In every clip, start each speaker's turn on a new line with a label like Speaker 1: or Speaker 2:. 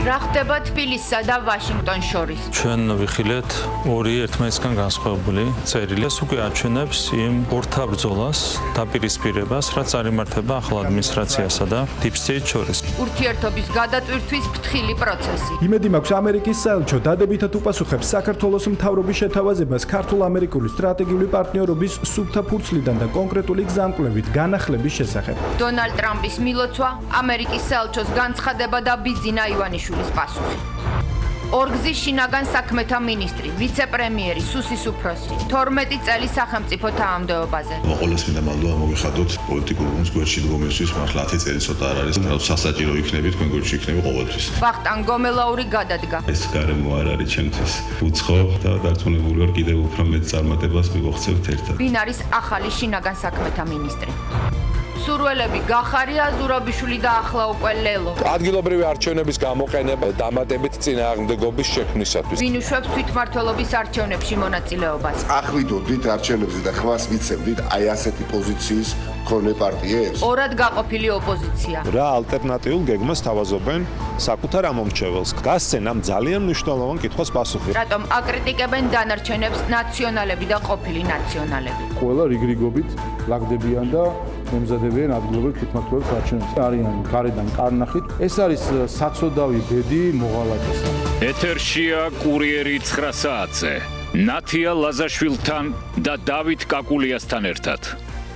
Speaker 1: რა ხდება თბილისსა და ვაშინგტონს შორის?
Speaker 2: ჩვენ ვიხილეთ ორი ერთმანეთისგან განსხვავებული წერილი. ეს უკვე აჩვენებს იმ ორთაბრძოლას, დაპირისპირებას, რაც წარიმართება ახალ ადმინისტრაციასა და Deep State შორის.
Speaker 1: ურთიერთობის გადატვირთვის ფრთხილი პროცესი.
Speaker 3: იმედი მაქვს ამერიკის საელჩო დადებითად უპასუხებს საქართველოს მთავრობის შეთავაზებას ქართულ-ამერიკული სტრატეგიული პარტნიორობის სუფთა ფურცლიდან და კონკრეტული გზამკვლევით განახლების შესახებ.
Speaker 1: დონალდ ტრამპის მილოცვა, ამერიკის საელჩოს განცხადება და ბიძინა ივანიშვილის პასუხი. ორგზის შინაგან საქმეთა მინისტრი, ვიცე-პრემიერი სუსის უფროსი 12 წელი სახელმწიფო თანამდებობაზე.
Speaker 4: ყოველს მინდა მადლობა მოგიხადოთ პოლიტიკურ გუნდს გვერდში დგომისთვის, მართლა 10 წელი ცოტა არ არის, რაც სასაჭირო იქნებით, თქვენ გვერდში იქნები ყოველთვის.
Speaker 1: ვახტანგ გომელაური გადადგა.
Speaker 4: ეს გარემო არ არის ჩემთვის უცხო და დარწმუნებული ვარ კიდევ უფრო მეტ წარმატებას მივაღწევთ ერთად.
Speaker 1: ვინ არის ახალი შინაგან საქმეთა მინისტრი? სურველები გახარია ზურაბიშვილი და ახლა უკვე ლელო.
Speaker 5: ადგილობრივი არჩევნების გამოყენება დამატებით წინააღმდეგობის შექმნისათვის.
Speaker 1: ვინ უშვებს თვითმმართველობის არჩევნებში მონაწილეობას?
Speaker 6: აღვიდოდით არჩევნებზე და ხმას მიცემდით აი ასეთი პოზიციის მქონე პარტიებს.
Speaker 1: ორად გაყოფილი ოპოზიცია.
Speaker 5: რა ალტერნატიულ გეგმას თავაზობენ საკუთარ ამომრჩეველს. გასცემ ძალიან მნიშვნელოვან კითხვას პასუხი.
Speaker 1: რატომ აკრიტიკებენ დანარჩენებს ნაციონალები და ყოფილი ნაციონალები?
Speaker 7: ყველა რიგრიგობით ლაგდებიან და ემზადებიან ადგილობრივ თვითმმართველობის არჩევნებს. არიან გარედან კარნახით. ეს არის საცოდავი ბედი მოღალატესა.
Speaker 8: ეთერშია კურიერი 9 საათზე. ნათია ლაზაშვილთან და დავით კაკულიასთან ერთად.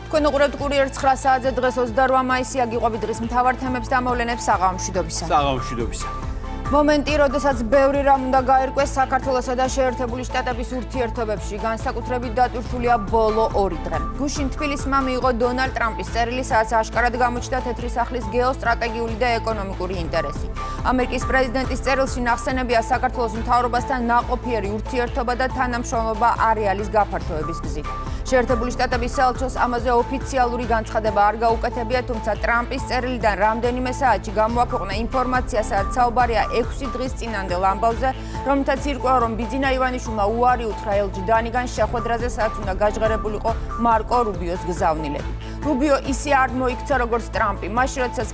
Speaker 1: თქვენ უყურებთ კურიერ 9 საათზე დღეს 28 მაისია გიყვებით დღის მთავარ თემებს და მოვლენებს საღამოშვიდობისა. მომენტი, როდესაც ბევრი რამ უნდა გაერკვეს საქართველოსა და შეერთებული შტატების ურთიერთობებში, განსაკუთრებით დატვირთულია ბოლო 2 დღე. გუშინ თბილისმა მიიღო დონალდ ტრამპის წერილი, სადაც აშკარად გამოჩნდა თეთრი სახლის გეოსტრატეგიული და ეკონომიკური ინტერესი. ამერიკის პრეზიდენტის წერილში ნახსენებია საქართველოს მთავრობასთან ნაყოფიერი ურთიერთობა და თანამშრომლობა არეალის გაფართოების გზით. შეერთებული შტატების საელჩოს ამაზე ოფიციალური განცხადება არ გაუკეთებია, თუმცა ტრამპის წერილიდან რამდენიმე საათში გამოაქვეყნა ინფორმაცია, სადაც საუბარია 6 დღის წინანდელ ამბავზე, რომელთაც ირკვევა, რომ ბიძინა ივანიშვილმა უარი უთხრა ელჯი დანიგან შეხვედრაზე, სადაც უნდა გაჟღერებულიყო მარკო რუბიოს გზავნილები. რუბიო ისე არ მოიქცა როგორც ტრამპი, მაშინ როდესაც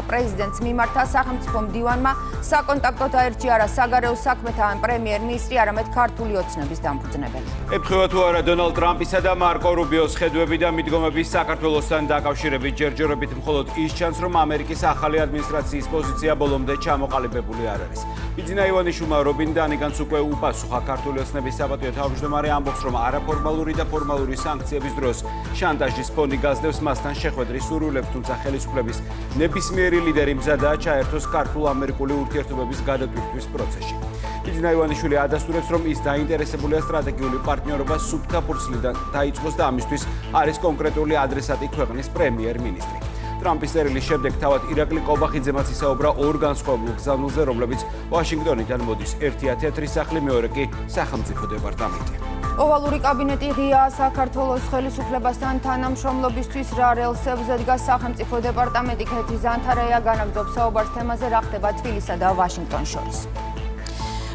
Speaker 1: პრეზიდენტს მიმართა სახელმწიფო მდივანმა საკონტაქტოდ აერჩია არა საგარეო საქმეთა ან პრემიერ-მინისტრი, არამედ ქართული ოცნების დამფუძნებელი.
Speaker 9: ებთხება თუ არა დონალდ ტრამპისა და მარკო რუბიოს ხედვები და მიდგომების საქართველოსთან დაკავშირებით ჯერჯერობით მხოლოდ ის ჩანს, რომ ამერიკის ახალი ადმინისტრაციის პოზიცია ბოლომდე ჩამოყალიბებული არ არის. ბიძინა ივანიშვილმა რობინ დანიგანს უკვე უპასუხა ქართული ოცნების საპატიო თავმჯდომარე ამბობს, რომ არაფორმალური და ფორმალური სანქციების დროს შანტაჟის ფონი გაზდევს მასთან შეხვედრის სურვილებს, თუმცა ხელისუფლების ნებისმიერი ლიდერი მზადაა ჩაერთოს ქართულ-ამერიკული ურთიერთობების გადატვირთვის პროცესში. ბიძინა ივანიშვილი ადასტურებს, რომ ის დაინტერესებულია სტრატეგიული პარტნიორობა სუფთა ფურცლიდან დაიწყოს და ამისთვის არის კონკრეტული ადრესატი ქვეყნის პრემიერ-მინისტრი. ტრამპის წერილის შემდეგ თავად ირაკლი კობახიძემაც ისაუბრა ორ განსხვავებულ გზავნილზე, რომლებიც ვაშინგტონიდან მოდის. ერთია თეთრი სახლი, მეორე კი სახელმწიფო დეპარტამენტი.
Speaker 1: ოვალური კაბინეტი ღიაა საქართველოს ხელისუფლებასთან თანამშრომლობისთვის რა რელსებზე დგას სახელმწიფო დეპარტამენტი ქეთი ზანთარაია განაგრძობს საუბარს თემაზე რა ხდება თბილისსა და ვაშინგტონს შორის.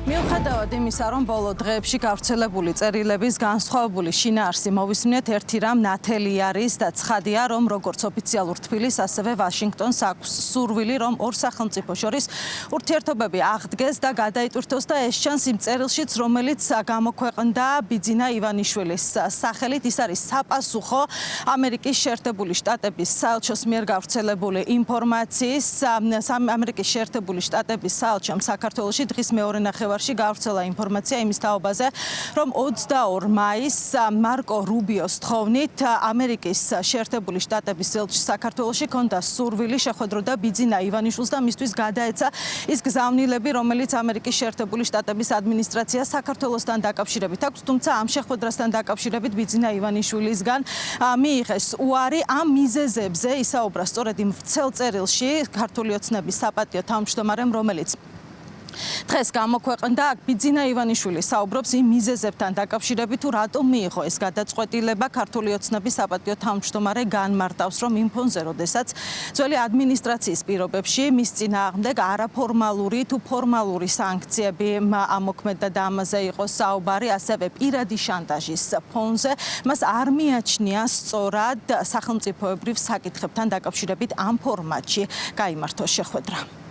Speaker 10: მიუხედავად იმისა, რომ ბოლო დღეებში გავრცელებული წერილების განსხვავებული შინაარსი მოვისმინეთ, ერთი რამ ნათელი არის და ცხადია, რომ როგორც ოფიციალურ თბილისს, ასევე ვაშინგტონს აქვს სურვილი, რომ ორ სახელმწიფო შორის ურთიერთობები აღდგეს და გადაიტვირთოს და ეს ჩანს იმ წერილშიც, რომელიც გამოქვეყნდა ბიძინა ივანიშვილის სახელით. ის არის საპასუხო ამერიკის შეერთებული შტატების საელჩოს მიერ გავრცელებული ინფორმაციის. ამერიკის შეერთებული შტატების საელჩომ საქართველოში დღის მეორე ნახევარში გავრცელა ინფორმაცია იმის თაობაზე, რომ 22 მაისს მარკო რუბიოს თხოვნით ამერიკის შეერთებული შტატების ელჩი საქართველოში ჰქონდა სურვილი შეხვედროდა ბიძინა ივანიშვილს და მისთვის გადაეცა ის გზავნილები, რომელიც ამერიკის შეერთებული შტატების ადმინისტრაციას საქართველოსთან დაკავშირებით აქვს, თუმცა ამ შეხვედრასთან დაკავშირებით ბიძინა ივანიშვილისგან მიიღეს უარი ამ მიზეზებზე ისაუბრა სწორედ იმ ვრცელ წერილში ქართული ოცნების საპატიო თავმჯდომარემ, რომელიც დღეს გამოქვეყნდა. ბიძინა ივანიშვილი საუბრობს იმ მიზეზებთან დაკავშირებით, თუ რატომ მიიღო ეს გადაწყვეტილება. ქართული ოცნების საპატიო თავმჯდომარე განმარტავს, რომ იმ ფონზე, როდესაც ძველი ადმინისტრაციის პირობებში მის წინააღმდეგ არაფორმალური თუ ფორმალური სანქციები ამოქმედდა და ამაზე იყო საუბარი, ასევე პირადი შანტაჟის ფონზე, მას არ მიაჩნია სწორად სახელმწიფოებრივ საკითხებთან დაკავშირებით ამ ფორმატში გაიმართოს შეხვედრა.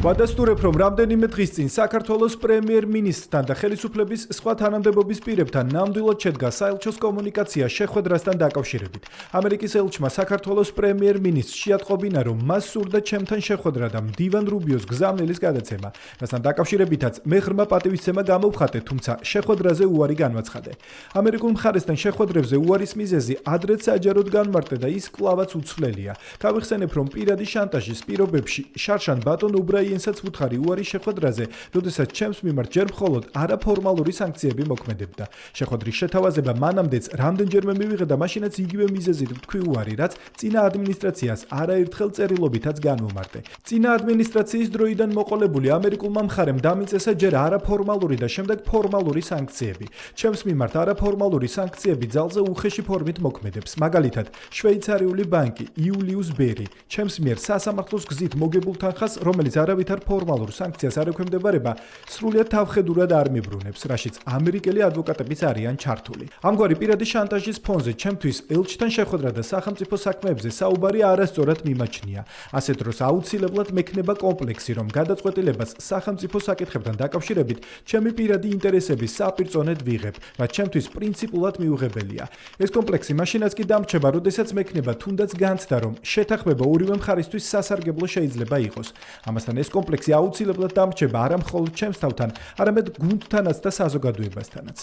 Speaker 3: ვადასტურებ, რომ რამდენიმე დღის წინ საქართველოს პრემიერ-მინისტრთან და ხელისუფლების სხვა თანამდებობის პირებთან ნამდვილად შედგა საელჩოს კომუნიკაცია შეხვედრასთან დაკავშირებით. ამერიკის ელჩმა საქართველოს პრემიერ-მინისტრს შეატყობინა, რომ მას სურდა ჩემთან შეხვედრა და მდივან რუბიოს გზავნილის გადაცემა, რასთან დაკავშირებითაც მე ღრმა პატივისცემა გამოვხატე, თუმცა შეხვედრაზე უარი განვაცხადე. ამერიკულ მხარესთან შეხვედრებზე უარის მიზეზი ადრეც საჯაროდ განმარტე და ის კვლავაც უცვლელია. გავიხსენებ, რომ პირადი შანტაჟის პირობებში შარშან ბატონ უბრაიენსაც ვუთხარი უარი შეხვედრაზე, როდესაც ჩემს მიმართ ჯერ მხოლოდ არაფორმალური სანქციები მოქმედებდა. შეხვედრის შეთავაზება მანამდეც რამდენჯერმე მივიღე და მაშინაც იგივე მიზეზით ვთქვი უარი, რაც წინა ადმინისტრაციას არაერთხელ წერილობითაც განვმარტე. წინა ადმინისტრაციის დროიდან მოყოლებული ამერიკულმა მხარემ დამიწესა ჯერ არაფორმალური და შემდეგ ფორმალური სანქციები. ჩემს მიმართ არაფორმალური სანქციები ძალზე უხეში ფორმით მოქმედებს. მაგალითად, შვეიცარიული ბანკი იულიუს ბერი ჩემს მიერ სასამართლოს გზით მოგებულ თანხას, რომელიც არავითარ ფორმალურ სანქციას არ ექვემდებარება, სრულიად თავხედურად არ მიბრუნებს, რაშიც ამერიკელი ადვოკატებიც არიან ჩართული. ამგვარი პირადი შანტაჟის ფონზე ჩემთვის ელჩთან შეხვედრა და სახელმწიფო საქმეებზე საუბარი არასწორად მიმაჩნია. ასეთ დროს აუცილებლად მექნება კომპლექსი, რომ გადაწყვეტილებას სახელმწიფო საკითხებთან დაკავშირებით ჩემი პირადი ინტერესების საპირწონედ ვიღებ, რაც ჩემთვის პრინციპულად მიუღებელია. ეს კომპლექსი მაშინაც კი დამრჩება, როდესაც მექნება თუნდაც განცდა, რომ შეთანხმება ორივე მხარისთვის სასარგებლო შეიძლება იყოს. ამასთან ეს კომპლექსი აუცილებლად დამრჩება არა მხოლოდ ჩემს თავთან, არამედ გუნდთანაც და საზოგადოებასთანაც.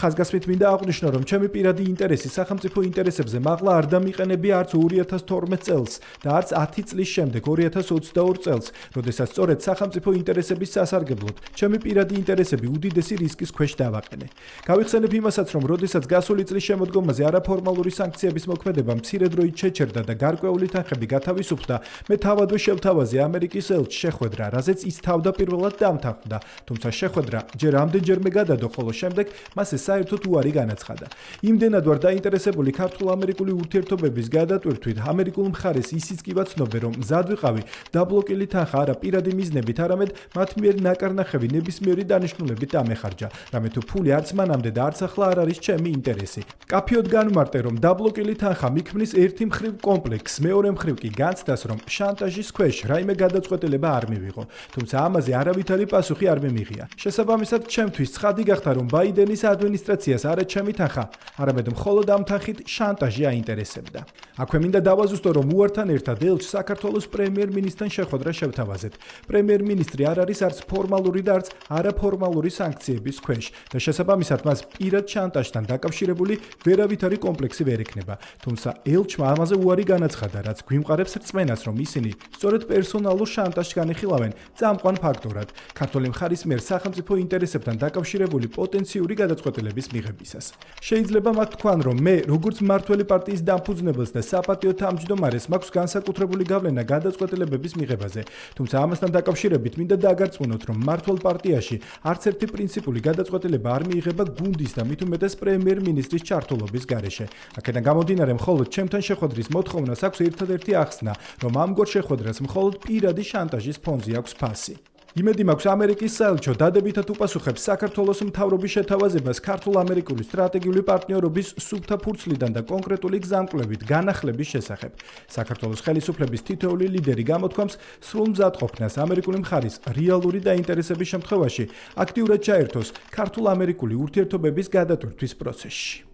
Speaker 3: ხაზგასმით მინდა აღვნიშნო, რომ ჩემი პირადი ინტერესი სახელმწიფო ინტერესებზე მაღლა არ დამიყენებია არც 2012 წელს და არც 10 წლის შემდეგ 2022 წელს, როდესაც სწორედ სახელმწიფო ინტერესების სასარგებლოდ ჩემი პირადი ინტერესები უდიდესი რისკის ქვეშ დავაყენე. გავიხსენებ იმასაც, რომ როდესაც გასული წლის შემოდგომაზე არაფორმალური სანქციების მოქმედება მცირე დროით შეჩერდა და გარკვეული თანხები გათავისუფლდა, მე თავადვე შევთავაზე ამერიკის ელჩს შეხვედრა, რაზეც ის თავდაპირველად დამთანხმდა, თუმცა შეხვედრა ჯერ ამდენჯერმე გადადო, ხოლო შემდეგ მას ეს საერთოდ უარი განაცხადა. იმდენად ვარ დაინტერესებული ქართულ-ამერიკული ურთიერთობების გადატვირთვით, ამერიკულ მხარეს ისიც კი ვაცნობე, რომ მზად ვიყავი დაბლოკილი თანხა არა პირადი მიზნებით, არამედ მათ მიერ ნაკარნახევი ნებისმიერი დანიშნულებით დამეხარჯა, რამე თუ ფული არც მანამდე და არც ახლა არ არის ჩემი ინტერესი. კაფიოდ განმარტე, რომ დაბლოკილი თანხა მიქმნის ერთი მხრივ კომპლექსს, მეორე მხრივ კი განცდას, რომ შანტაჟის ქვეშ რაიმე გადაწყვეტილება არ მივიღო, თუმცა ამაზე არავითარი პასუხი არ მიმიღია. შესაბამისად, ჩემთვის ცხადი გახდა, რომ ბაიდენის ადმინისტრაციას არა ჩემი თანხა, არამედ მხოლოდ ამ თანხით შანტაჟი აინტერესებდა. აქვე მინდა დავაზუსტო, რომ უართან ერთად ელჩს საქართველოს პრემიერ-მინისტრთან შეხვედრა შევთავაზეთ. პრემიერ-მინისტრი არ არის არც ფორმალური და არც არაფორმალური სანქციების ქვეშ და შესაბამისად მას პირად შანტაჟთან დაკავშირებული ვერავითარი კომპლექსი ვერ ექნება. თუმცა ელჩმა ამაზე უარი განაცხადა, რაც გვიმყარებს რწმენას, რომ ისინი სწორედ პერსონალურ შანტაჟს განიხილავენ წამყვან ფაქტორად ქართული მხარის მიერ სახელმწიფო ინტერესებთან დაკავშირებული პოტენციური გადაწყვეტილების მიღებისას. შეიძლება მათ თქვან, რომ მე როგორც მმართველი პარტიის დამფუძნებელს და საპატიო თავმჯდომარეს მაქვს განსაკუთრებული გავლენა გადაწყვეტილებების მიღებაზე, თუმცა ამასთან დაკავშირებით მინდა დაგარწმუნოთ, რომ მმართველ პარტიაში არც ერთი პრინციპული გადაწყვეტილება არ მიიღება გუნდის და მით უმეტეს პრემიერ-მინისტრის ჩართულობის გარეშე. აქედან გამომდინარე, მხოლოდ ჩემთან შეხვედრის მოთხოვნას აქვს ერთადერთი ახსნა, რომ ამგვარ შეხვედრას მხოლოდ პირადი შანტაჟის ფონზე აქვს ფასი. იმედი მაქვს, ამერიკის საელჩო დადებითად უპასუხებს საქართველოს მთავრობის შეთავაზებას ქართულ-ამერიკული სტრატეგიული პარტნიორობის სუფთა ფურცლიდან და კონკრეტული გზამკვლევით განახლების შესახებ. საქართველოს ხელისუფლების თითოეული ლიდერი გამოთქვამს სრულ მზადყოფნას ამერიკული მხარის რეალური დაინტერესების შემთხვევაში აქტიურად ჩაერთოს ქართულ-ამერიკული ურთიერთობების გადატვირთვის პროცესში.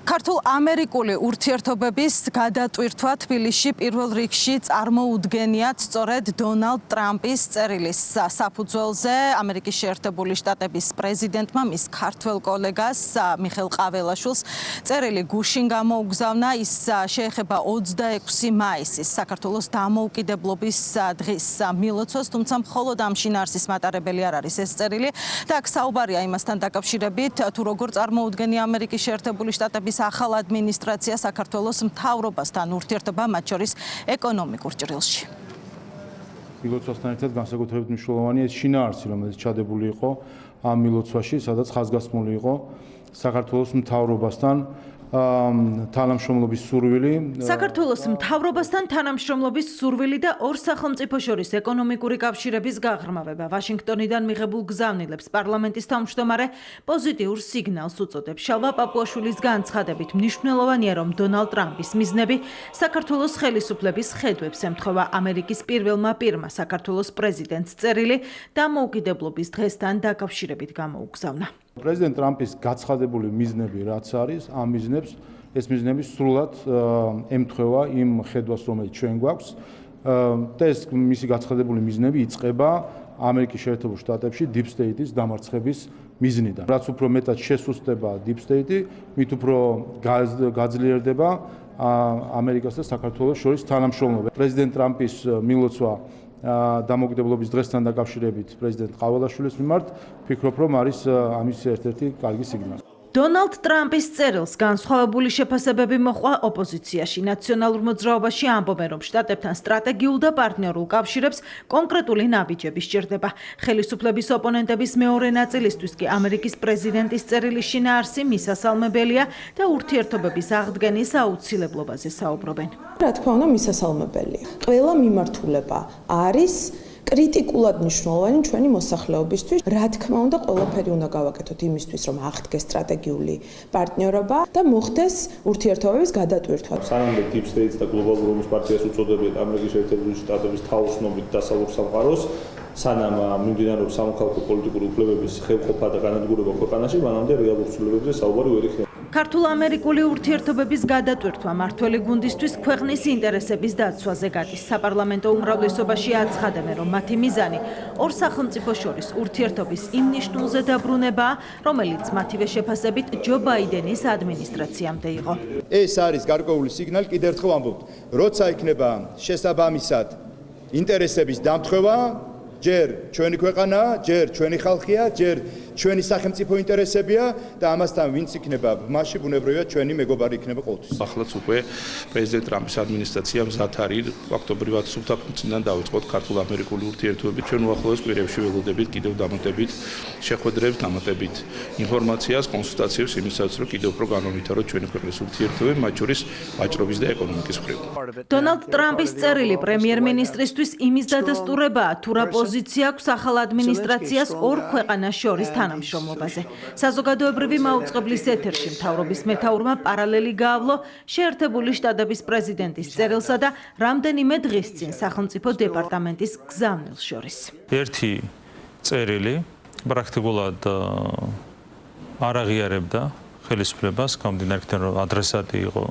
Speaker 10: ქართულ-ამერიკული ურთიერთობების გადატვირთვა თბილისში პირველ რიგში წარმოუდგენიათ სწორედ დონალდ ტრამპის წერილის საფუძველზე. ამერიკის შეერთებული შტატების პრეზიდენტმა მის ქართველ კოლეგას მიხეილ ყაველაშვილს წერილი გუშინ გამოუგზავნა. ის შეეხება 26 მაისის საქართველოს დამოუკიდებლობის დღის მილოცვას, თუმცა მხოლოდ ამ შინაარსის მატარებელი არ არის ეს წერილი და აქ საუბარია იმასთან დაკავშირებით, თუ როგორ წარმოუდგენია ამერიკის შეერთებული შტატების ახალ ადმინისტრაცია საქართველოს მთავრობასთან ურთიერთობა, მათ შორის ეკონომიკურ ჭრილში.
Speaker 7: მილოცვასთან ერთად განსაკუთრებით მნიშვნელოვანია ეს შინაარსი, რომელიც ჩადებული იყო ამ მილოცვაში, სადაც ხაზგასმული იყო საქართველოს მთავრობასთან თანამშრომლობის სურვილი.
Speaker 10: საქართველოს მთავრობასთან თანამშრომლობის სურვილი და ორ სახელმწიფო შორის ეკონომიკური კავშირების გაღრმავება ვაშინგტონიდან მიღებულ გზავნილებს პარლამენტის თავმჯდომარე პოზიტიურ სიგნალს უწოდებს. შალვა პაპუაშვილის განცხადებით მნიშვნელოვანია, რომ დონალდ ტრამპის მიზნები საქართველოს ხელისუფლების ხედვებს ემთხვევა. ამერიკის პირველმა პირმა საქართველოს პრეზიდენტს წერილი დამოუკიდებლობის დღესთან დაკავშირებით გამოუგზავნა.
Speaker 7: პრეზიდენტ ტრამპის გაცხადებული მიზნები რაც არის, ამ მიზნებს ეს მიზნები სრულად ემთხვევა იმ ხედვას, რომელიც ჩვენ გვაქვს. და ეს მისი გაცხადებული მიზნები იწყება ამერიკის შეერთებულ შტატებში Deep State-ის დამარცხების მიზნიდან. რაც უფრო მეტად შესუსტება Deep State-ი, მით უფრო გაძლიერდება ამერიკას და საქართველოს შორის თანამშრომლობა. პრეზიდენტ ტრამპის მილოცვა დამოუკიდებლობის დღესთან დაკავშირებით პრეზიდენტ ყავალაშვილის მიმართ ფიქრობ, რომ არის ამის ერთ-ერთი კარგი სიგნალი.
Speaker 10: დონალდ ტრამპის წერილს განსხვავებული შეფასებები მოჰყვა ოპოზიციაში. ნაციონალურ მოძრაობაში ამბობენ, რომ შტატებთან სტრატეგიულ და პარტნიორულ კავშირებს კონკრეტული ნაბიჯები სჭირდება. ხელისუფლების ოპონენტების მეორე ნაწილისთვის კი ამერიკის პრეზიდენტის წერილის შინაარსი მისასალმებელია და ურთიერთობების აღდგენის აუცილებლობაზე საუბრობენ.
Speaker 11: რა თქმა უნდა, მისასალმებელია. ყველა მიმართულება არის კრიტიკულად მნიშვნელოვანი ჩვენი მოსახლეობისთვის. რა თქმა უნდა, ყველაფერი უნდა გავაკეთოთ იმისთვის, რომ აღდგეს სტრატეგიული პარტნიორობა და მოხდეს ურთიერთობების გადატვირთვა.
Speaker 12: სანამდე Deep State და გლობალურ ომის პარტიას უწოდებენ ამერიკის შეერთებული შტატების თაოსნობით დასავლურ სამყაროს, სანამ მიმდინარეობს სამოქალაქო პოლიტიკური უფლებების ხელყოფა და განადგურება ქვეყანაში, მანამდე რეალურ ცვლილებებზე საუბარი ვერ იქნება.
Speaker 10: ქართულ-ამერიკული ურთიერთობების გადატვირთვა მართველი გუნდისთვის ქვეყნის ინტერესების დაცვაზე გადის. საპარლამენტო უმრავლესობაში აცხადებენ, რომ მათი მიზანი ორ სახელმწიფო შორის ურთიერთობის იმ ნიშნულზე დაბრუნებაა, რომელიც მათივე შეფასებით ჯო ბაიდენის ადმინისტრაციამდე იყო.
Speaker 13: ეს არის გარკვეული სიგნალი, კიდევ ერთხელ ვამბობთ, როცა იქნება შესაბამისად ინტერესების დამთხევა, ჯერ ჩვენი ქვეყანა, ჯერ ჩვენი ხალხია, ჯერ ჩვენი სახელმწიფო ინტერესებია და ამასთან ვინც იქნება მასში ბუნებრივია ჩვენი მეგობარი იქნება ყოველთვის.
Speaker 14: ახლაც უკვე პრეზიდენტ ტრამპის ადმინისტრაცია მზად არის ფაქტობრივად სუფთაფუნქციიდან დაიწყოთ ქართულ-ამერიკული ურთიერთობები. ჩვენ უახლოეს კვირებში ველოდებით კიდევ დამატებით შეხვედრებს, დამატებით ინფორმაციას, კონსულტაციებს იმისათვის, რომ კიდევ უფრო განვითაროთ ჩვენი ქვეყნის ურთიერთობები, მათ შორის ვაჭრობის და ეკონომიკის მხრივ.
Speaker 10: დონალდ ტრამპის წერილი პრემიერ-მინისტრისთვის იმის დადასტურებაა, თუ რა პოზიცია აქვს ახალ ადმინისტრაციას ორ ქვეყანას შორის თანამშრომლობაზე. საზოგადოებრივი მაუწყებლის ეთერში მთავრობის მეთაურმა პარალელი გაავლო შეერთებული შტატების პრეზიდენტის წერილსა და რამდენიმე დღის წინ სახელმწიფო დეპარტამენტის გზავნილს შორის.
Speaker 2: ერთი წერილი პრაქტიკულად არ აღიარებდა ხელისუფლებას, გამომდინარე რომ ადრესატი იყო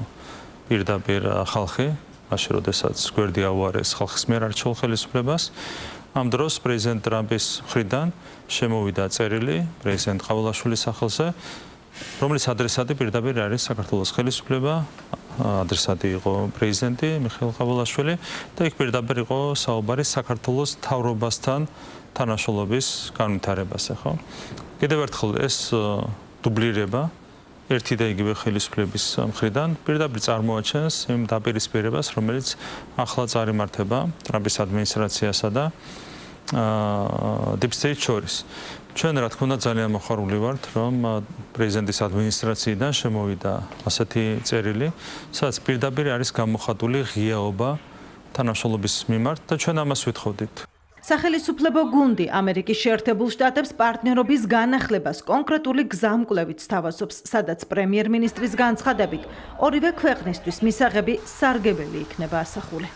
Speaker 2: პირდაპირ ხალხი, მაშინ როდესაც გვერდი აუარეს ხალხის მიერ არჩეულ ხელისუფლებას. ამ დროს პრეზიდენტ ტრამპის მხრიდან შემოვიდა წერილი პრეზიდენტ ყავალაშვილის სახელზე, რომლის ადრესატი პირდაპირ არის საქართველოს ხელისუფლება, ადრესატი იყო პრეზიდენტი მიხეილ ყავალაშვილი და იქ პირდაპირ იყო საუბარი საქართველოს მთავრობასთან თანამშრომლობის განვითარებაზე, ხო? კიდევ ერთხელ ეს დუბლირება ერთი და იგივე ხელისუფლების მხრიდან პირდაპირ წარმოაჩენს იმ დაპირისპირებას, რომელიც ახლა წარიმართება ტრამპის ადმინისტრაციასა და Deep State შორის. ჩვენ რა თქმა უნდა ძალიან მოხარული ვართ, რომ პრეზიდენტის ადმინისტრაციიდან შემოვიდა ასეთი წერილი, სადაც პირდაპირ არის გამოხატული ღიაობა თანამშრომლობის მიმართ და ჩვენ ამას ვითხოვდით.
Speaker 10: სახელისუფლებო გუნდი ამერიკის შეერთებულ შტატებს პარტნიორობის განახლებას კონკრეტული გზამკვლევით სთავაზობს, სადაც პრემიერ-მინისტრის განცხადებით ორივე ქვეყნისთვის მისაღები სარგებელი იქნება ასახული.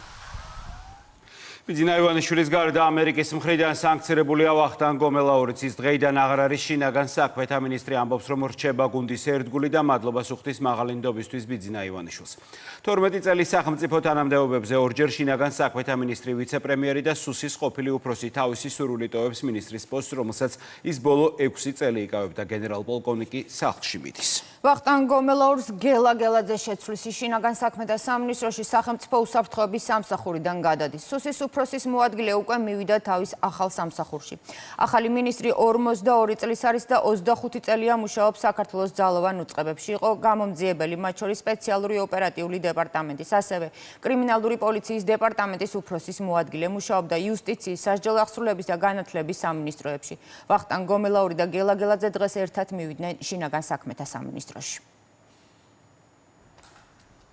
Speaker 9: ბიძინა ივანიშვილის გარდა ამერიკის მხრიდან სანქცირებულია ვახტანგ გომელაურიც. ის დღეიდან აღარ არის შინაგან საქმეთა მინისტრი, ამბობს, რომ რჩება გუნდის ერთგული და მადლობას უხდის მაღალი ნდობისთვის ბიძინა ივანიშვილს. 12 წელი სახელმწიფო თანამდებობებზე ორჯერ შინაგან საქმეთა მინისტრი, ვიცე-პრემიერი და სუსის ყოფილი უფროსი თავისი სურვილი ტოვებს მინისტრის პოსტს, რომელსაც ის ბოლო 6 წელი იკავებდა. გენერალ-პოლკოვნიკი სახლში მიდის.
Speaker 1: ვახტანგ გომელაურს გელა-გელაძე შეცვლის. შინაგან საქმეთა სამინისტროში სახელმწიფო უსაფრთხოების სამსახურიდან გადადის. სუსის უფროსის მოადგილე უკვე მივიდა თავის ახალ სამსახურში. ახალი მინისტრი 42 წლის არის და 25 წელია მუშაობს საქართველოს ძალოვან უწყებებში. იყო გამომძიებელი, მათ შორის სპეციალური ოპერატიული დეპარტამენტის, ასევე კრიმინალური პოლიციის დეპარტამენტის უფროსის მოადგილე. მუშაობდა იუსტიციის, სასჯელო აღსრულების და განათლების სამინისტროებში. ვახტანგ გომელაური და გელა-გელაძე დღეს ერთად მივიდნენ შინაგან საქმეთა სამინისტროში.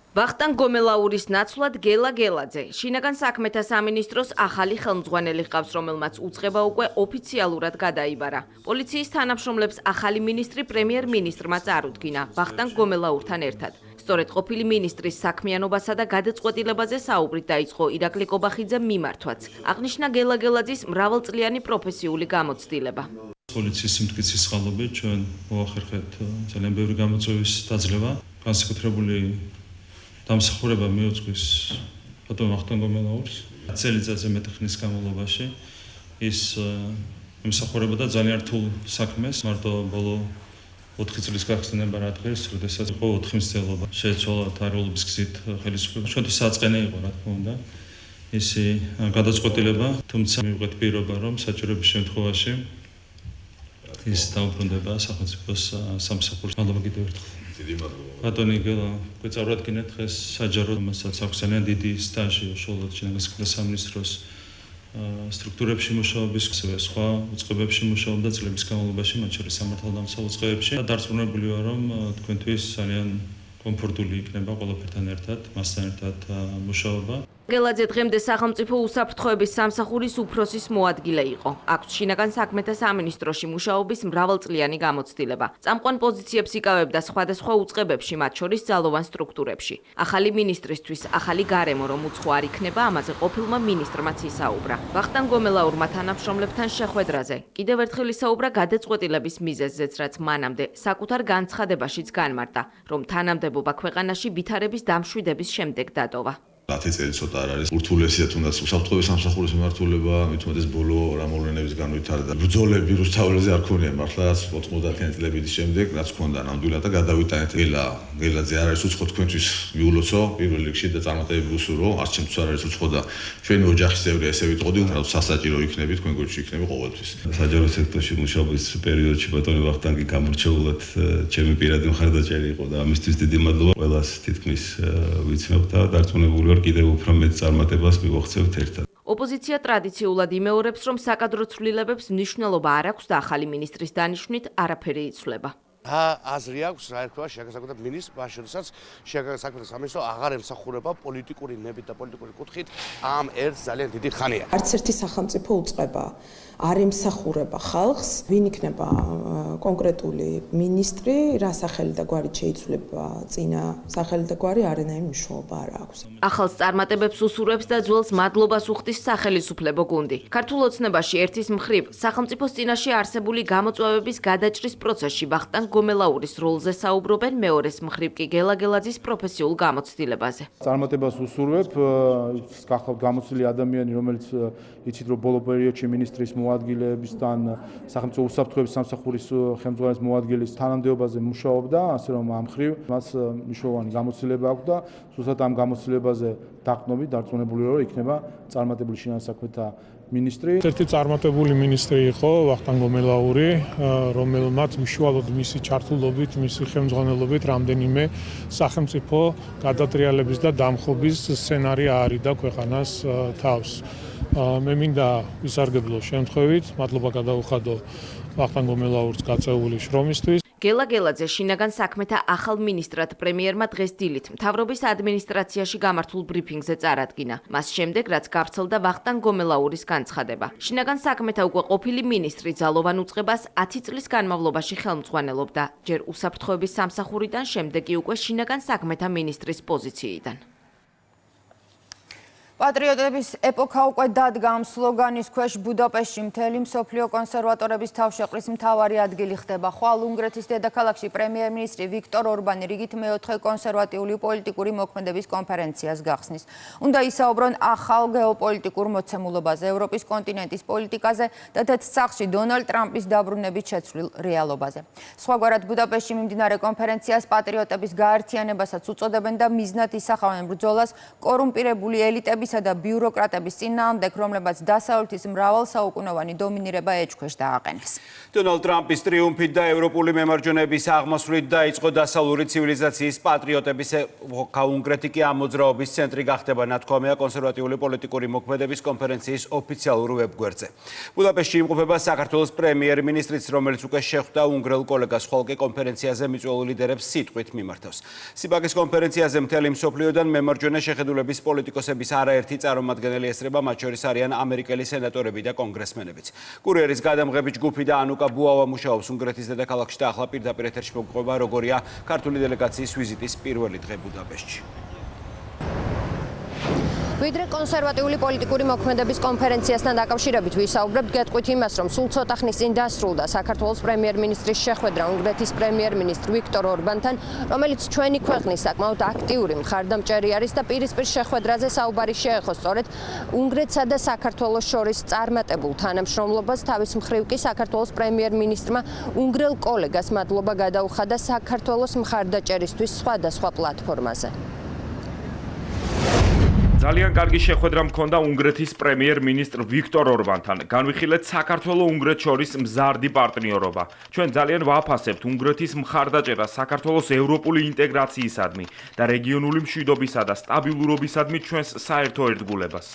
Speaker 15: ვახტანგ გომელაურის ნაცვლად გელა გელაძე. შინაგან საქმეთა სამინისტროს ახალი ხელმძღვანელი ჰყავს, რომელმაც უწყება უკვე ოფიციალურად გადაიბარა. პოლიციის თანამშრომლებს ახალი მინისტრი პრემიერ-მინისტრმა წარუდგინა ვახტანგ გომელაურთან ერთად. სწორედ ყოფილი მინისტრის საქმიანობასა და გადაწყვეტილებაზე საუბრით დაიწყო ირაკლი კობახიძემ მიმართვაც. აღნიშნა გელა გელაძის მრავალწლიანი პროფესიული გამოცდილება.
Speaker 2: პოლიციის სიმტკიცის წყალობით ჩვენ მოახერხეთ ძალიან ბევრი გამოწვევის დაძლევა. განსაკუთრებული დამსახურება მიუძღვის ბატონ ვახტანგ გომელაურს. წელიწადზე მეტი ხნის განმავლობაში ის ემსახურებოდა ძალიან რთულ საქმეს. მარტო ბოლო 4 წლის გახსნება რა დღეს, როდესაც იყო 4 მცდელობა. შეეცვალა თარიღობის გზით ხელისუფლება. ჩვენთვის საწყენი იყო, რა თქმა უნდა. ისი გადაწყვეტილება, თუმცა მივიღეთ პირობა, რომ საჭიროების შემთხვევაში ის დაუბრუნდება სახელმწიფოს სამსახურს. მადლობა კიდევ ერთხელ. ბატონი გელა, გვეწარვადგინეთ დღეს საჯარო, რომელსაც აქვს ძალიან დიდი სტაჟი უშუალოდ შინაგან საქმეთა სამინისტროს სტრუქტურებში მუშაობის, ასევე სხვა უწყებებში მუშაობდა წლების განმავლობაში, მათ შორის სამართალდამცავ უწყებებში. დარწმუნებული ვარ, რომ თქვენთვის ძალიან კომფორტული იქნება ყველაფერთან ერთად, მასთან ერთად მუშაობა.
Speaker 15: გელაძე დღემდე სახელმწიფო უსაფრთხოების სამსახურის უფროსის მოადგილე იყო. აქვს შინაგან საქმეთა სამინისტროში მუშაობის მრავალწლიანი გამოცდილება. წამყვან პოზიციებს იკავებდა სხვადასხვა უწყებებში, მათ შორის ძალოვან სტრუქტურებში. ახალი მინისტრისთვის ახალი გარემო რომ უცხო არ იქნება, ამაზე ყოფილმა მინისტრმაც ისაუბრა. ვახტანგ გომელაურმა თანამშრომლებთან შეხვედრაზე კიდევ ერთხელ ისაუბრა გადაწყვეტილების მიზეზზეც, რაც მანამდე საკუთარ განცხადებაშიც განმარტა, რომ თანამდებობა ქვეყანაში ვითარების დამშვიდების შემდეგ დატოვა.
Speaker 4: 10 წელი ცოტა არ არის ურთულესია თუნდაც უსაფრთხოების სამსახურის მიმართულება, მithumetes ბოლო რამოვლენების განვითარდა. ბრძოლები რუსთაველზე არ ქონია მართლა 90-იანი წლების შემდეგ, რაც ქონდა ნამდვილად და გადავიტანეთ. გელაძე არ არის უცხო თქვენთვის მიულოცო, პირველ რიგში და წარმატებები უსურო, არც ჩემთვის არ არის უცხო და ჩვენი ოჯახის წევრი ესე ვიტყოდი, რომ სასაჭირო იქნებით, თქვენ გვერდში იქნები ყოველთვის.
Speaker 16: საჯარო სექტორში მუშაობის პერიოდში ბატონი ვახტანგი გამორჩეულად ჩემი პირადი მხარდაჭერი იყო და ამისთვის დიდი მადლობა ყველას თითქმის ვიცნობ და დარწმუნებული ვარ კიდევ უფრო მეტ წარმატებას მივაღწევთ ერთად.
Speaker 15: ოპოზიცია ტრადიციულად იმეორებს, რომ საკადრო ცვლილებებს მნიშვნელობა არ აქვს და ახალი მინისტრის დანიშვნით არაფერი იცვლება.
Speaker 17: აზრი აქვს რა ერქვა შინაგან საქმეთა მინისტრს, მას შორისაც შინაგან საქმეთა სამინისტრო აღარ ემსახურება პოლიტიკური ნებით და პოლიტიკური კუთხით ამ ერთს ძალიან დიდი ხანია.
Speaker 11: არც ერთი სახელმწიფო უწყება არ ემსახურება ხალხს, ვინ იქნება კონკრეტული მინისტრი, რა სახელი და გვარით შეიცვლება წინა სახელი და გვარი არანაირი მნიშვნელობა არ აქვს.
Speaker 15: ახალს წარმატებებს უსურვებს და ძველს მადლობას უხდის სახელისუფლებო გუნდი. ქართულ ოცნებაში ერთის მხრივ სახელმწიფოს წინაშე არსებული გამოწვევების გადაჭრის პროცესში ვახტანგ გომელაურის როლზე საუბრობენ, მეორეს მხრივ კი გელა გელაძის პროფესიულ გამოცდილებაზე.
Speaker 7: წარმატებას უსურვებ, გახლავთ გამოცდილი ადამიანი, რომელიც იცით რომ ბოლო პერიოდში მინისტრის მოადგილებისთან სახელმწიფო უსაფრთხოების სამსახურის ხელმძღვანელის მოადგილის თანამდებობაზე მუშაობდა, ასე რომ ამ მხრივ მას მნიშვნელოვანი გამოცდილება აქვს და ზუსტად ამ გამოცდილებაზე დაყრდნობით დარწმუნებული ვარ, რომ იქნება წარმატებული შინაგან საქმეთა მინისტრი.
Speaker 18: ერთი წარმატებული მინისტრი იყო ვახტანგ გომელაური, რომელმაც უშუალოდ მისი ჩართულობით, მისი ხელმძღვანელობით რამდენიმე სახელმწიფო გადატრიალების და დამხობის სცენარი აარიდა ქვეყანას თავს. მე მინდა ვისარგებლო შემთხვევით, მადლობა გადაუხადო ვახტანგ გომელაურს გაწეული შრომისთვის.
Speaker 15: გელა გელაძე შინაგან საქმეთა ახალ მინისტრად პრემიერმა დღეს დილით მთავრობის ადმინისტრაციაში გამართულ ბრიფინგზე წარადგინა. მას შემდეგ, რაც გავრცელდა ვახტანგ გომელაურის განცხადება. შინაგან საქმეთა უკვე ყოფილი მინისტრი ძალოვან უწყებას 10 წლის განმავლობაში ხელმძღვანელობდა, ჯერ უსაფრთხოების სამსახურიდან, შემდეგ კი უკვე შინაგან საქმეთა მინისტრის პოზიციიდან.
Speaker 1: პატრიოტების ეპოქა უკვე დადგა ამ სლოგანის ქვეშ ბუდაპეშტში მთელი მსოფლიო კონსერვატორების თავშეყრის მთავარი ადგილი ხდება. ხვალ უნგრეთის დედაქალაქში პრემიერ-მინისტრი ვიქტორ ორბანი რიგით მეოთხე კონსერვატიული პოლიტიკური მოქმედების კონფერენციას გახსნის. უნდა ისაუბრონ ახალ გეოპოლიტიკურ მოცემულობაზე, ევროპის კონტინენტის პოლიტიკაზე და თეთრ დონალდ ტრამპის დაბრუნებით შეცვლილ რეალობაზე. სხვაგვარად ბუდაპეშტში მიმდინარე კონფერენციას პატრიოტების გაერთიანებასაც უწოდებენ და მიზნად ისახავენ ბრძოლას კორუმპირებული ელიტების პოლიტიკოსებისა და ბიუროკრატების წინააღმდეგ, რომლებაც დასავლეთის მრავალსაუკუნოვანი დომინირება ეჭქვეშ დააყენეს.
Speaker 9: დონალდ ტრამპის ტრიუმფით და ევროპული მემარჯვენეების აღმასვლით დაიწყო დასავლური ცივილიზაციის პატრიოტების კონგრესი კი ამ მოძრაობის ცენტრი გახდება, ნათქვამია კონსერვატიული პოლიტიკური მოქმედების კონფერენციის ოფიციალურ ვებგვერდზე. ბუდაპეშტში იმყოფება საქართველოს პრემიერ-მინისტრიც, რომელიც უკვე შეხვდა უნგრელ კოლეგას, ხოლო კონფერენციაზე მიწვეულ ლიდერებს სიტყვით მიმართავს. სიბაგის კონფერენციაზე მთელი მსოფლიოდან მემარჯვენე შეხედულების პოლიტიკოსების არაერთი წარმომადგენელი ესწრება, მათ შორის არიან ამერიკელი სენატორები და კონგრესმენებიც. კურიერის გადამღები ჯგუფი და ანუკა ბუავა მუშაობს უნგრეთის დედაქალაქში და ახლა პირდაპირ ეთერში მოგყვება, როგორია ქართული დელეგაციის ვიზიტის პირველი დღე ბუდაპეშტში.
Speaker 19: ვიდრე კონსერვატიული პოლიტიკური მოქმედების კონფერენციასთან დაკავშირებით ვისაუბრებთ, გეტყვით იმას, რომ სულ ცოტა ხნის წინ დასრულდა საქართველოს პრემიერ-მინისტრის შეხვედრა უნგრეთის პრემიერ-მინისტრ ვიქტორ ორბანთან, რომელიც ჩვენი ქვეყნის საკმაოდ აქტიური მხარდამჭერი არის და პირისპირ შეხვედრაზე საუბარი შეეხო სწორედ უნგრეთსა და საქართველოს შორის წარმატებულ თანამშრომლობას. თავის მხრივ კი საქართველოს პრემიერ-მინისტრმა უნგრელ კოლეგას მადლობა გადაუხადა საქართველოს მხარდაჭერისთვის სხვადასხვა პლატფორმაზე.
Speaker 20: ძალიან კარგი შეხვედრა მქონდა უნგრეთის პრემიერ-მინისტრ ვიქტორ ორბანთან. განვიხილეთ საქართველოს-უნგრეთს შორის მზარდი პარტნიორობა. ჩვენ ძალიან ვაფასებთ უნგრეთის მხარდაჭერას საქართველოს ევროპული ინტეგრაციისადმი და რეგიონული მშვიდობისა და სტაბილურობისადმი ჩვენს საერთო ერთგულებას.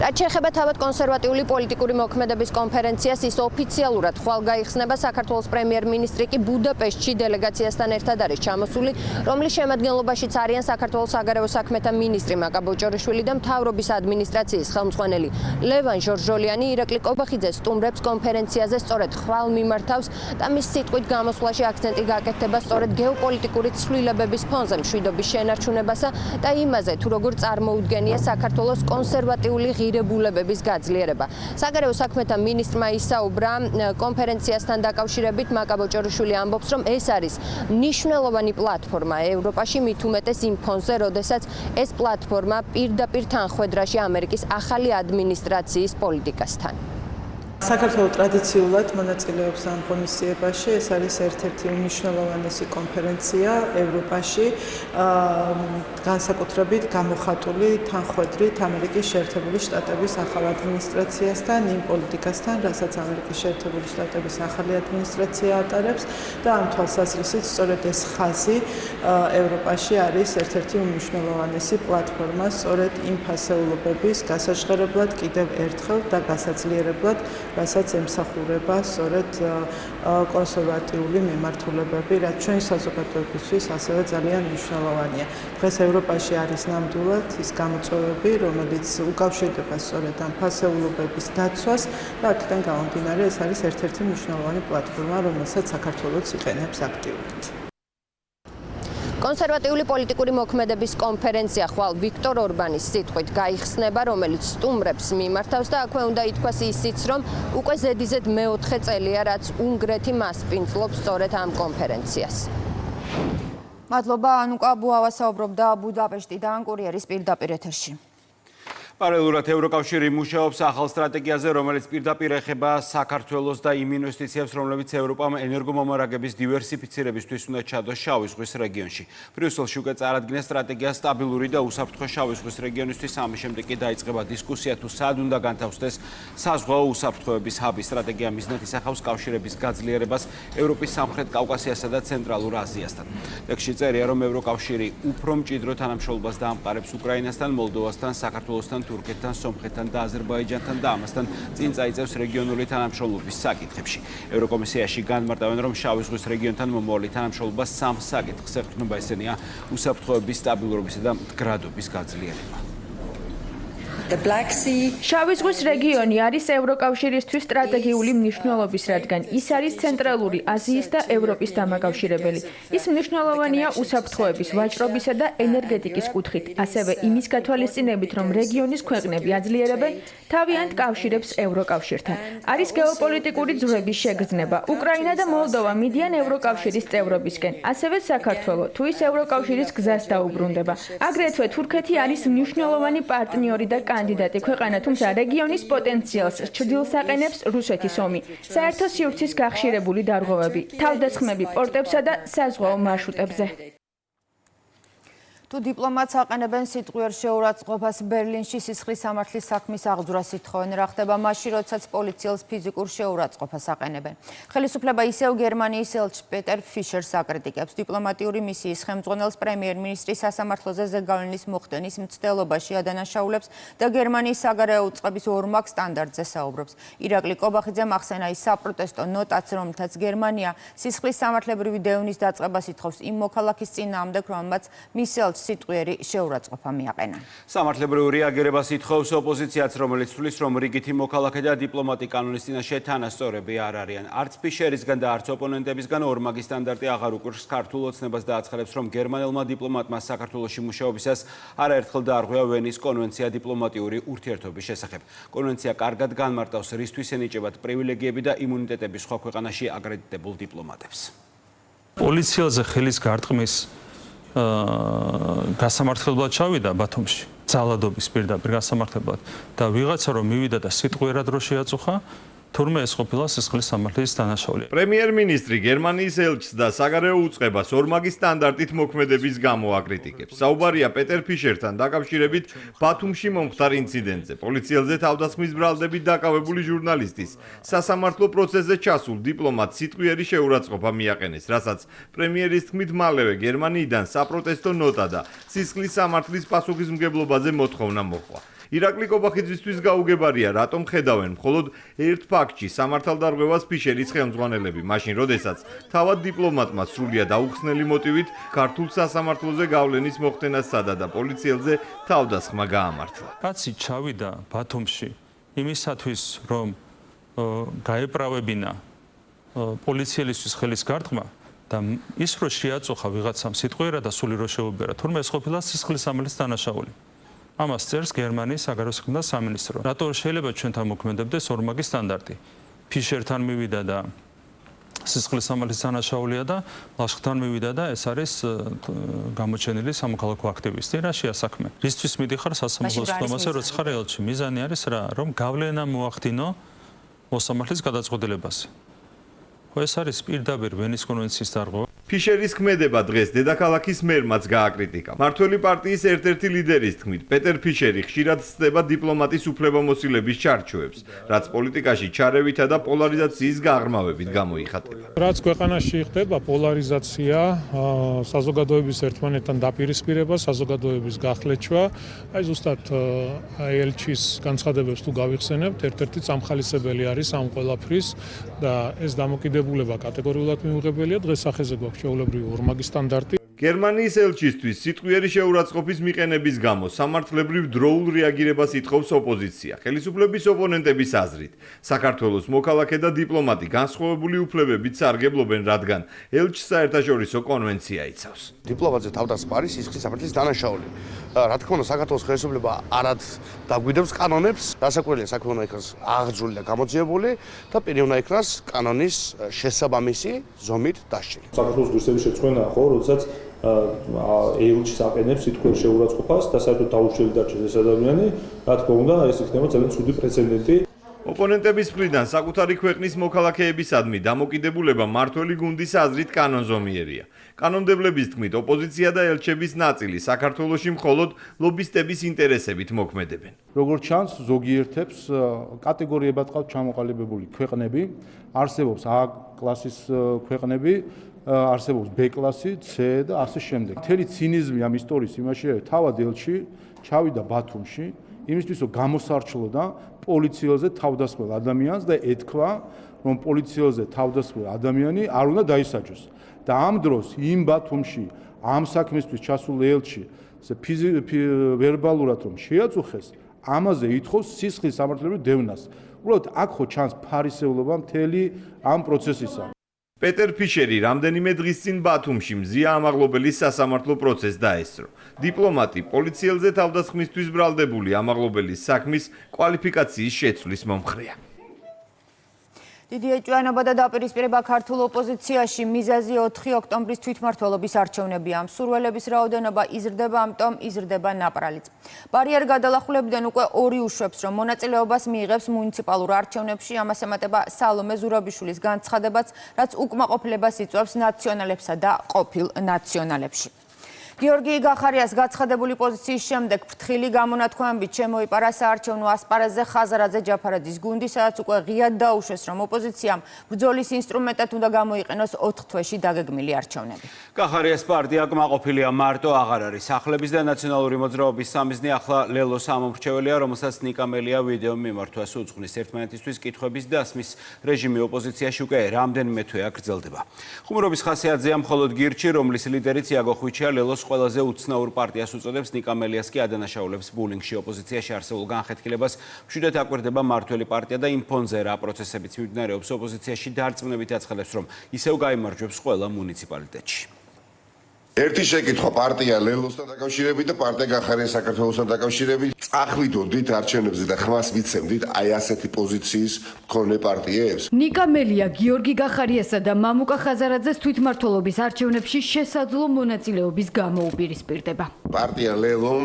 Speaker 19: რაც შეეხება თავად კონსერვატიული პოლიტიკური მოქმედების კონფერენციას, ის ოფიციალურად ხვალ გაიხსნება. საქართველოს პრემიერ-მინისტრი კი ბუდაპეშტში დელეგაციასთან ერთად არის ჩამოსული, რომლის შემადგენლობაშიც არიან საქართველოს საგარეო საქმეთა მინისტრი მაკა ბოჭორიშვილი და მთავრობის ადმინისტრაციის ხელმძღვანელი ლევან ჟორჟოლიანი. ირაკლი კობახიძე სტუმრებს კონფერენციაზე სწორედ ხვალ მიმართავს და მის სიტყვით გამოსვლაში აქცენტი გაკეთდება სწორედ გეოპოლიტიკური ცვლილებების ფონზე მშვიდობის შენარჩუნებასა და იმაზე, თუ როგორ წარმოუდგენია საქართველოს კონსერვატიული ღირებულებების გაძლიერება. საგარეო საქმეთა მინისტრმა ისაუბრა კონფერენციასთან დაკავშირებით. მაკა ბოჭორიშვილი ამბობს, რომ ეს არის მნიშვნელოვანი პლატფორმა ევროპაში, მით უმეტეს იმ ფონზე, როდესაც ეს პლატფორმა პირდაპირ თანხვედრაში ამერიკის ახალი ადმინისტრაციის პოლიტიკასთან.
Speaker 11: საქართველოს ტრადიციულად მონაწილეობს ამ ღონისძიებაში. ეს არის ერთ-ერთი უმნიშვნელოვანესი კონფერენცია ევროპაში, განსაკუთრებით გამოხატული თანხვედრით ამერიკის შეერთებული შტატების ახალ ადმინისტრაციასთან, იმ პოლიტიკასთან, რასაც ამერიკის შეერთებული შტატების ახალი ადმინისტრაცია ატარებს და ამ თვალსაზრისით სწორედ ეს ხაზი ევროპაში არის ერთ-ერთი უმნიშვნელოვანესი პლატფორმა სწორედ იმ ფასეულობების გასაჟღერებლად კიდევ ერთხელ და გასაძლიერებლად, რასაც ემსახურება სწორედ კონსერვატიული მემართულებები, რაც ჩვენი საზოგადოებისთვის ასევე ძალიან მნიშვნელოვანია. დღეს ევროპაში არის ნამდვილად ის გამოწვევები, რომელიც უკავშირდება სწორედ ამ ფასეულობების დაცვას და აქედან გამომდინარე ეს არის ერთ-ერთი მნიშვნელოვანი პლატფორმა, რომელსაც საქართველოს იყენებს აქტიურად.
Speaker 19: კონსერვატიული პოლიტიკური მოქმედების კონფერენცია ხვალ ვიქტორ ორბანის სიტყვით გაიხსნება, რომელიც სტუმრებს მიმართავს და აქვე უნდა ითქვას ისიც, რომ უკვე ზედიზედ მეოთხე წელია, რაც უნგრეთი მასპინძლობს სწორედ ამ კონფერენციას.
Speaker 1: მადლობა, ანუკა ბუავა საუბრობდა ბუდაპეშტიდან კურიერის პირდაპირ ეთერში.
Speaker 9: პარალელურად ევროკავშირი მუშაობს ახალ სტრატეგიაზე, რომელიც პირდაპირ ეხება საქართველოს და იმ ინვესტიციებს, რომლებიც ევროპამ ენერგომომარაგების დივერსიფიცირებისთვის უნდა ჩადოს შავი ზღვის რეგიონში. ბრიუსელში უკვე წარადგინეს სტრატეგია სტაბილური და უსაფრთხო შავი ზღვის რეგიონისთვის. ამის შემდეგ კი დაიწყება დისკუსია, თუ სად უნდა განთავსდეს საზღვაო უსაფრთხოების ჰაბი. სტრატეგია მიზნად ისახავს კავშირების გაძლიერებას ევროპის სამხრეთ კავკასიასა და ცენტრალურ აზიასთან. ტექსტში წერია, რომ ევროკავშირი უფრო მჭიდრო თანამშრომლობას დაამყარებს უკრაინასთან, მოლდოვასთან, საქართველოსთან, თურქეთთან, სომხეთთან და აზერბაიჯანთან და ამასთან წინ წაიწევს რეგიონული თანამშრომლობის საკითხებში. ევროკომისიაში განმარტავენ, რომ შავი ზღვის რეგიონთან მომავალი თანამშრომლობა სამ საკითხს ეყრდნობა, ესენია უსაფრთხოების, სტაბილურობისა და მდგრადობის გაძლიერება.
Speaker 21: შავი ზღვის რეგიონი არის ევროკავშირისთვის სტრატეგიული მნიშვნელობის, რადგან ის არის ცენტრალური აზიის და ევროპის დამაკავშირებელი. ის მნიშვნელოვანია უსაფრთხოების, ვაჭრობისა და ენერგეტიკის კუთხით, ასევე იმის გათვალისწინებით, რომ რეგიონის ქვეყნები აძლიერებენ თავიანთ კავშირებს ევროკავშირთან. არის გეოპოლიტიკური ძვრების შეგრძნება. უკრაინა და მოლდოვა მიდიან ევროკავშირის წევრობისკენ, ასევე საქართველო, თუ ის ევროკავშირის გზას დაუბრუნდება. აგრეთვე თურქეთი არის მნიშვნელოვანი პარტნიორი და კანდიდატი ქვეყანა, თუმცა რეგიონის პოტენციალს ჩრდილს აყენებს რუსეთის ომი, საერთო სივრცის გახშირებული დარღვევები, თავდასხმები პორტებსა და საზღვაო მარშრუტებზე.
Speaker 1: თუ დიპლომატს აყენებენ სიტყვიერ შეურაცხყოფას ბერლინში სისხლის სამართლის საქმის აღძვრას ითხოვენ, რა ხდება მაშინ, როდესაც პოლიციელს ფიზიკურ შეურაცხყოფას აყენებენ. ხელისუფლება ისევ გერმანიის ელჩს პეტერ ფიშერს აკრიტიკებს. დიპლომატიური მისიის ხელმძღვანელს პრემიერ-მინისტრის სასამართლოზე ზეგავლენის მოხდენის მცდელობაში ადანაშაულებს და გერმანიის საგარეო უწყების ორმაგ სტანდარტზე საუბრობს. ირაკლი კობახიძემ ახსენა ის საპროტესტო ნოტაც, რომელთაც გერმანია სისხლის სამართლებრივი დევნის დაწყებას ითხოვს იმ მოქალაქის წინააღმდეგ, რომელმაც მის ელჩს სიტყვიერი შეურაცხყოფა მიაყენა.
Speaker 9: სამართლებრივ რეაგირებას ითხოვს ოპოზიციაც, რომელიც თვლის, რომ რიგითი მოქალაქე და დიპლომატი კანონის წინაშე თანასწორები არ არიან. არც ფიშერისგან და არც ოპონენტებისგან ორმაგი სტანდარტი აღარ უკვირს ქართულ ოცნებას და აცხადებს, რომ გერმანელმა დიპლომატმა საქართველოში მუშაობისას არაერთხელ დაარღვია ვენის კონვენცია დიპლომატიური ურთიერთობის შესახებ. კონვენცია კარგად განმარტავს, რისთვის ენიჭებათ პრივილეგიები და იმუნიტეტები სხვა ქვეყანაში აკრედიტებულ დიპლომატებს.
Speaker 2: პოლიციაზე ხელის გარტყმის გასამართლებლად ჩავიდა ბათუმში, ძალადობის პირდაპირ გასამართლებლად და ვიღაცა რომ მივიდა და სიტყვიერად რო შეაწუხა, თურმე ეს ყოფილა სისხლის სამართლის დანაშაული.
Speaker 6: პრემიერ-მინისტრი გერმანიის ელჩს და საგარეო უწყებას ორმაგი სტანდარტით მოქმედების გამო აკრიტიკებს. საუბარია პეტერ ფიშერთან დაკავშირებით ბათუმში მომხდარ ინციდენტზე. პოლიციელზე თავდასხმის ბრალდებით დაკავებული ჟურნალისტის სასამართლო პროცესზე ჩასულ დიპლომატს სიტყვიერი შეურაცხყოფა მიაყენეს, რასაც პრემიერის თქმით მალევე გერმანიიდან საპროტესტო ნოტა და სისხლის სამართლის პასუხისმგებლობაზე მოთხოვნა მოხდა. ირაკლი კობახიძისთვის გაუგებარია, რატომ ხედავენ მხოლოდ ერთ ფაქტში სამართალდარღვევას ფიშერის ხელმძღვანელები, მაშინ როდესაც თავად დიპლომატმა სრულიად აუხსნელი მოტივით ქართულ სასამართლოზე გავლენის მოხდენა სცადა და პოლიციელზე თავდასხმა გაამართლა.
Speaker 2: კაცი ჩავიდა ბათუმში იმისათვის, რომ გაეპრავებინა პოლიციელისთვის ხელის გარტყმა და ის რო შეაწუხა ვიღაცამ სიტყვიერად და სული რო შეუბერა, თურმე ეს ყოფილა სისხლის სამართლის დანაშაული. ამას წერს გერმანიის საგარეო საქმეთა სამინისტრო. რატო შეიძლება ჩვენთან მოქმედებდეს ორმაგი სტანდარტი? ფიშერთან მივიდა და სისხლის სამართლის დანაშაულია და ლაშქრთან მივიდა და ეს არის გამოჩენილი სამოქალაქო აქტივისტი. რაშია საქმე? რისთვის მიდიხარ სასამართლოს ხდომაზე, როცა ხარ ელჩი? მიზანი არის რა, რომ გავლენა მოახდინო მოსამართლის გადაწყვეტილებაზე. ეს არის პირდაპირ ვენის კონვენციის დარღვევა.
Speaker 6: ფიშერის ქმედება დღეს დედაქალაქის მერმაც გააკრიტიკა. მართველი პარტიის ერთ-ერთი ლიდერის თქმით, პეტერ ფიშერი ხშირად ცდება დიპლომატის უფლებამოსილების ჩარჩოებს, რაც პოლიტიკაში ჩარევითა და პოლარიზაციის გაღრმავებით გამოიხატება.
Speaker 18: რაც ქვეყანაში ხდება პოლარიზაცია, საზოგადოების ერთმანეთთან დაპირისპირება, საზოგადოების გახლეჩვა, აი ზუსტად ელჩის განცხადებებს თუ გავიხსენებთ, ერთ-ერთი წამხალისებელი არის ამ ყველაფრის და ეს დამოკიდებულება კატეგორიულად მიუღებელია. დღეს სახეზე გვაქვს ჩვეულებრივი ორმაგი სტანდარტი.
Speaker 6: გერმანიის ელჩისთვის სიტყვიერი შეურაცხყოფის მიყენების გამო სამართლებრივ დროულ რეაგირებას ითხოვს ოპოზიცია. ხელისუფლების ოპონენტების აზრით, საქართველოს მოქალაქე და დიპლომატი განსხვავებული უფლებებით სარგებლობენ, რადგან ელჩს საერთაშორისო კონვენცია იცავს.
Speaker 17: დიპლომატზე თავდასხმა არის სისხლის სამართლის დანაშაული. რა თქმა უნდა, საქართველოს ხელისუფლება არად დაგვიდებს კანონებს, დასაკვირველი საქმე უნდა იქნას აღძრული და გამოძიებული და პირი უნდა იქნას კანონის შესაბამისი ზომით დასჯილი.
Speaker 12: საქართველოს ღირსების შეცვლენაა, ხო, როდესაც ელჩს აყენებს სიტყვიერ შეურაცხყოფას და საერთოდ დაუჩველი დარჩეს ეს ადამიანი, რა თქმა უნდა, ეს იქნება ძალიან ცუდი პრეცედენტი.
Speaker 6: ოპონენტების მხრიდან საკუთარი ქვეყნის მოქალაქეებისადმი დამოკიდებულება მართველი გუნდის აზრით კანონზომიერია. კანონმდებლების თქმით, ოპოზიცია და ელჩების ნაწილი საქართველოში მხოლოდ ლობისტების ინტერესებით მოქმედებენ.
Speaker 7: როგორც ჩანს, ზოგიერთებს კატეგორიებად ყავთ ჩამოყალიბებული ქვეყნები, არსებობს A კლასის ქვეყნები, არსებობს B კლასი, C და ასე შემდეგ. მთელი ცინიზმი ამ ისტორიის იმაში არის, თავად ელჩი ჩავიდა ბათუმში, იმისთვის რომ გამოსარჩლოდა პოლიციელზე თავდასხმელ ადამიანს და ეთქვა, რომ პოლიციელზე თავდასხმელ ადამიანი არ უნდა დაისაჯოს. და ამ დროს იმ ბათუმში ამ საქმისთვის ჩასულ ელჩი ვერბალურად რომ შეაწუხეს, ამაზე ითხოვს სისხლის სამართლებრივ დევნას. უბრალოდ აქ ხო ჩანს ფარისევლობა მთელი ამ პროცესისა.
Speaker 6: პეტერ ფიშერი რამდენიმე დღის წინ ბათუმში მზია ამაღლობელის სასამართლო პროცესს დაესწრო. დიპლომატი პოლიციელზე თავდასხმისთვის ბრალდებული ამაღლობელის საქმის კვალიფიკაციის შეცვლის მომხრეა.
Speaker 1: დიდი ეჭვიანობა და დაპირისპირება ქართულ ოპოზიციაში. მიზეზი 4 ოქტომბრის თვითმმართველობის არჩევნებია. მსურველების რაოდენობა იზრდება, ამიტომ იზრდება ნაპრალიც. ბარიერ გადალახულებიდან უკვე 2 უშვებს, რომ მონაწილეობას მიიღებს მუნიციპალურ არჩევნებში. ამას ემატება სალომე ზურაბიშვილის განცხადებაც, რაც უკმაყოფილებას იწვევს ნაციონალებსა და ყოფილ ნაციონალებში. გიორგი გახარიას გაცხადებული პოზიციის შემდეგ ფრთხილი გამონათქვამებით შემოიპარა საარჩევნო ასპარეზზე ხაზარაძე ჯაფარაძის გუნდი, სადაც უკვე ღიად დაუშვეს, რომ ოპოზიციამ ბრძოლის ინსტრუმენტად უნდა გამოიყენოს 4 თვეში დაგეგმილი არჩევნები.
Speaker 9: გახარიას პარტია კმაყოფილია მარტო აღარ არის. სახლების და ნაციონალური მოძრაობის სამიზნე ახლა ლელოს ამომრჩეველია, რომელსაც ნიკამელია ვიდეო მიმართვას უძღვნის. ერთმანეთისთვის კითხვების დასმის რეჟიმი ოპოზიციაში უკვე რამდენიმე თვეა გრძელდება. ხუმრობის ხასიათზეა მხოლოდ გირჩი, რომლის ლიდერიც იაგო ხვიჩია ლელოს ყველაზე უცნაურ პარტიას უწოდებს, ნიკამელიას კი ადანაშაულებს ბულინგში. ოპოზიციაში არსებულ განხეთქილებას მშვიდად აკვირდება მართველი პარტია და იმ ფონზე რა პროცესებიც მიმდინარეობს ოპოზიციაში დარწმუნებით აცხადებს, რომ ისევ გაიმარჯვებს ყველა მუნიციპალიტეტში.
Speaker 5: ერთი შეკითხვა პარტია ლელოსთან დაკავშირებით და პარტია გახარიას საქართველოსთან დაკავშირებით. წახვიდოდით არჩევნებზე და ხმას მიცემდით აი ასეთი პოზიციის მქონე პარტიებს.
Speaker 22: ნიკამელია გიორგი გახარიასა და მამუკა ხაზარაძეს თვითმმართველობის არჩევნებში შესაძლო მონაწილეობის გამო უპირისპირდება.
Speaker 5: პარტია ლელომ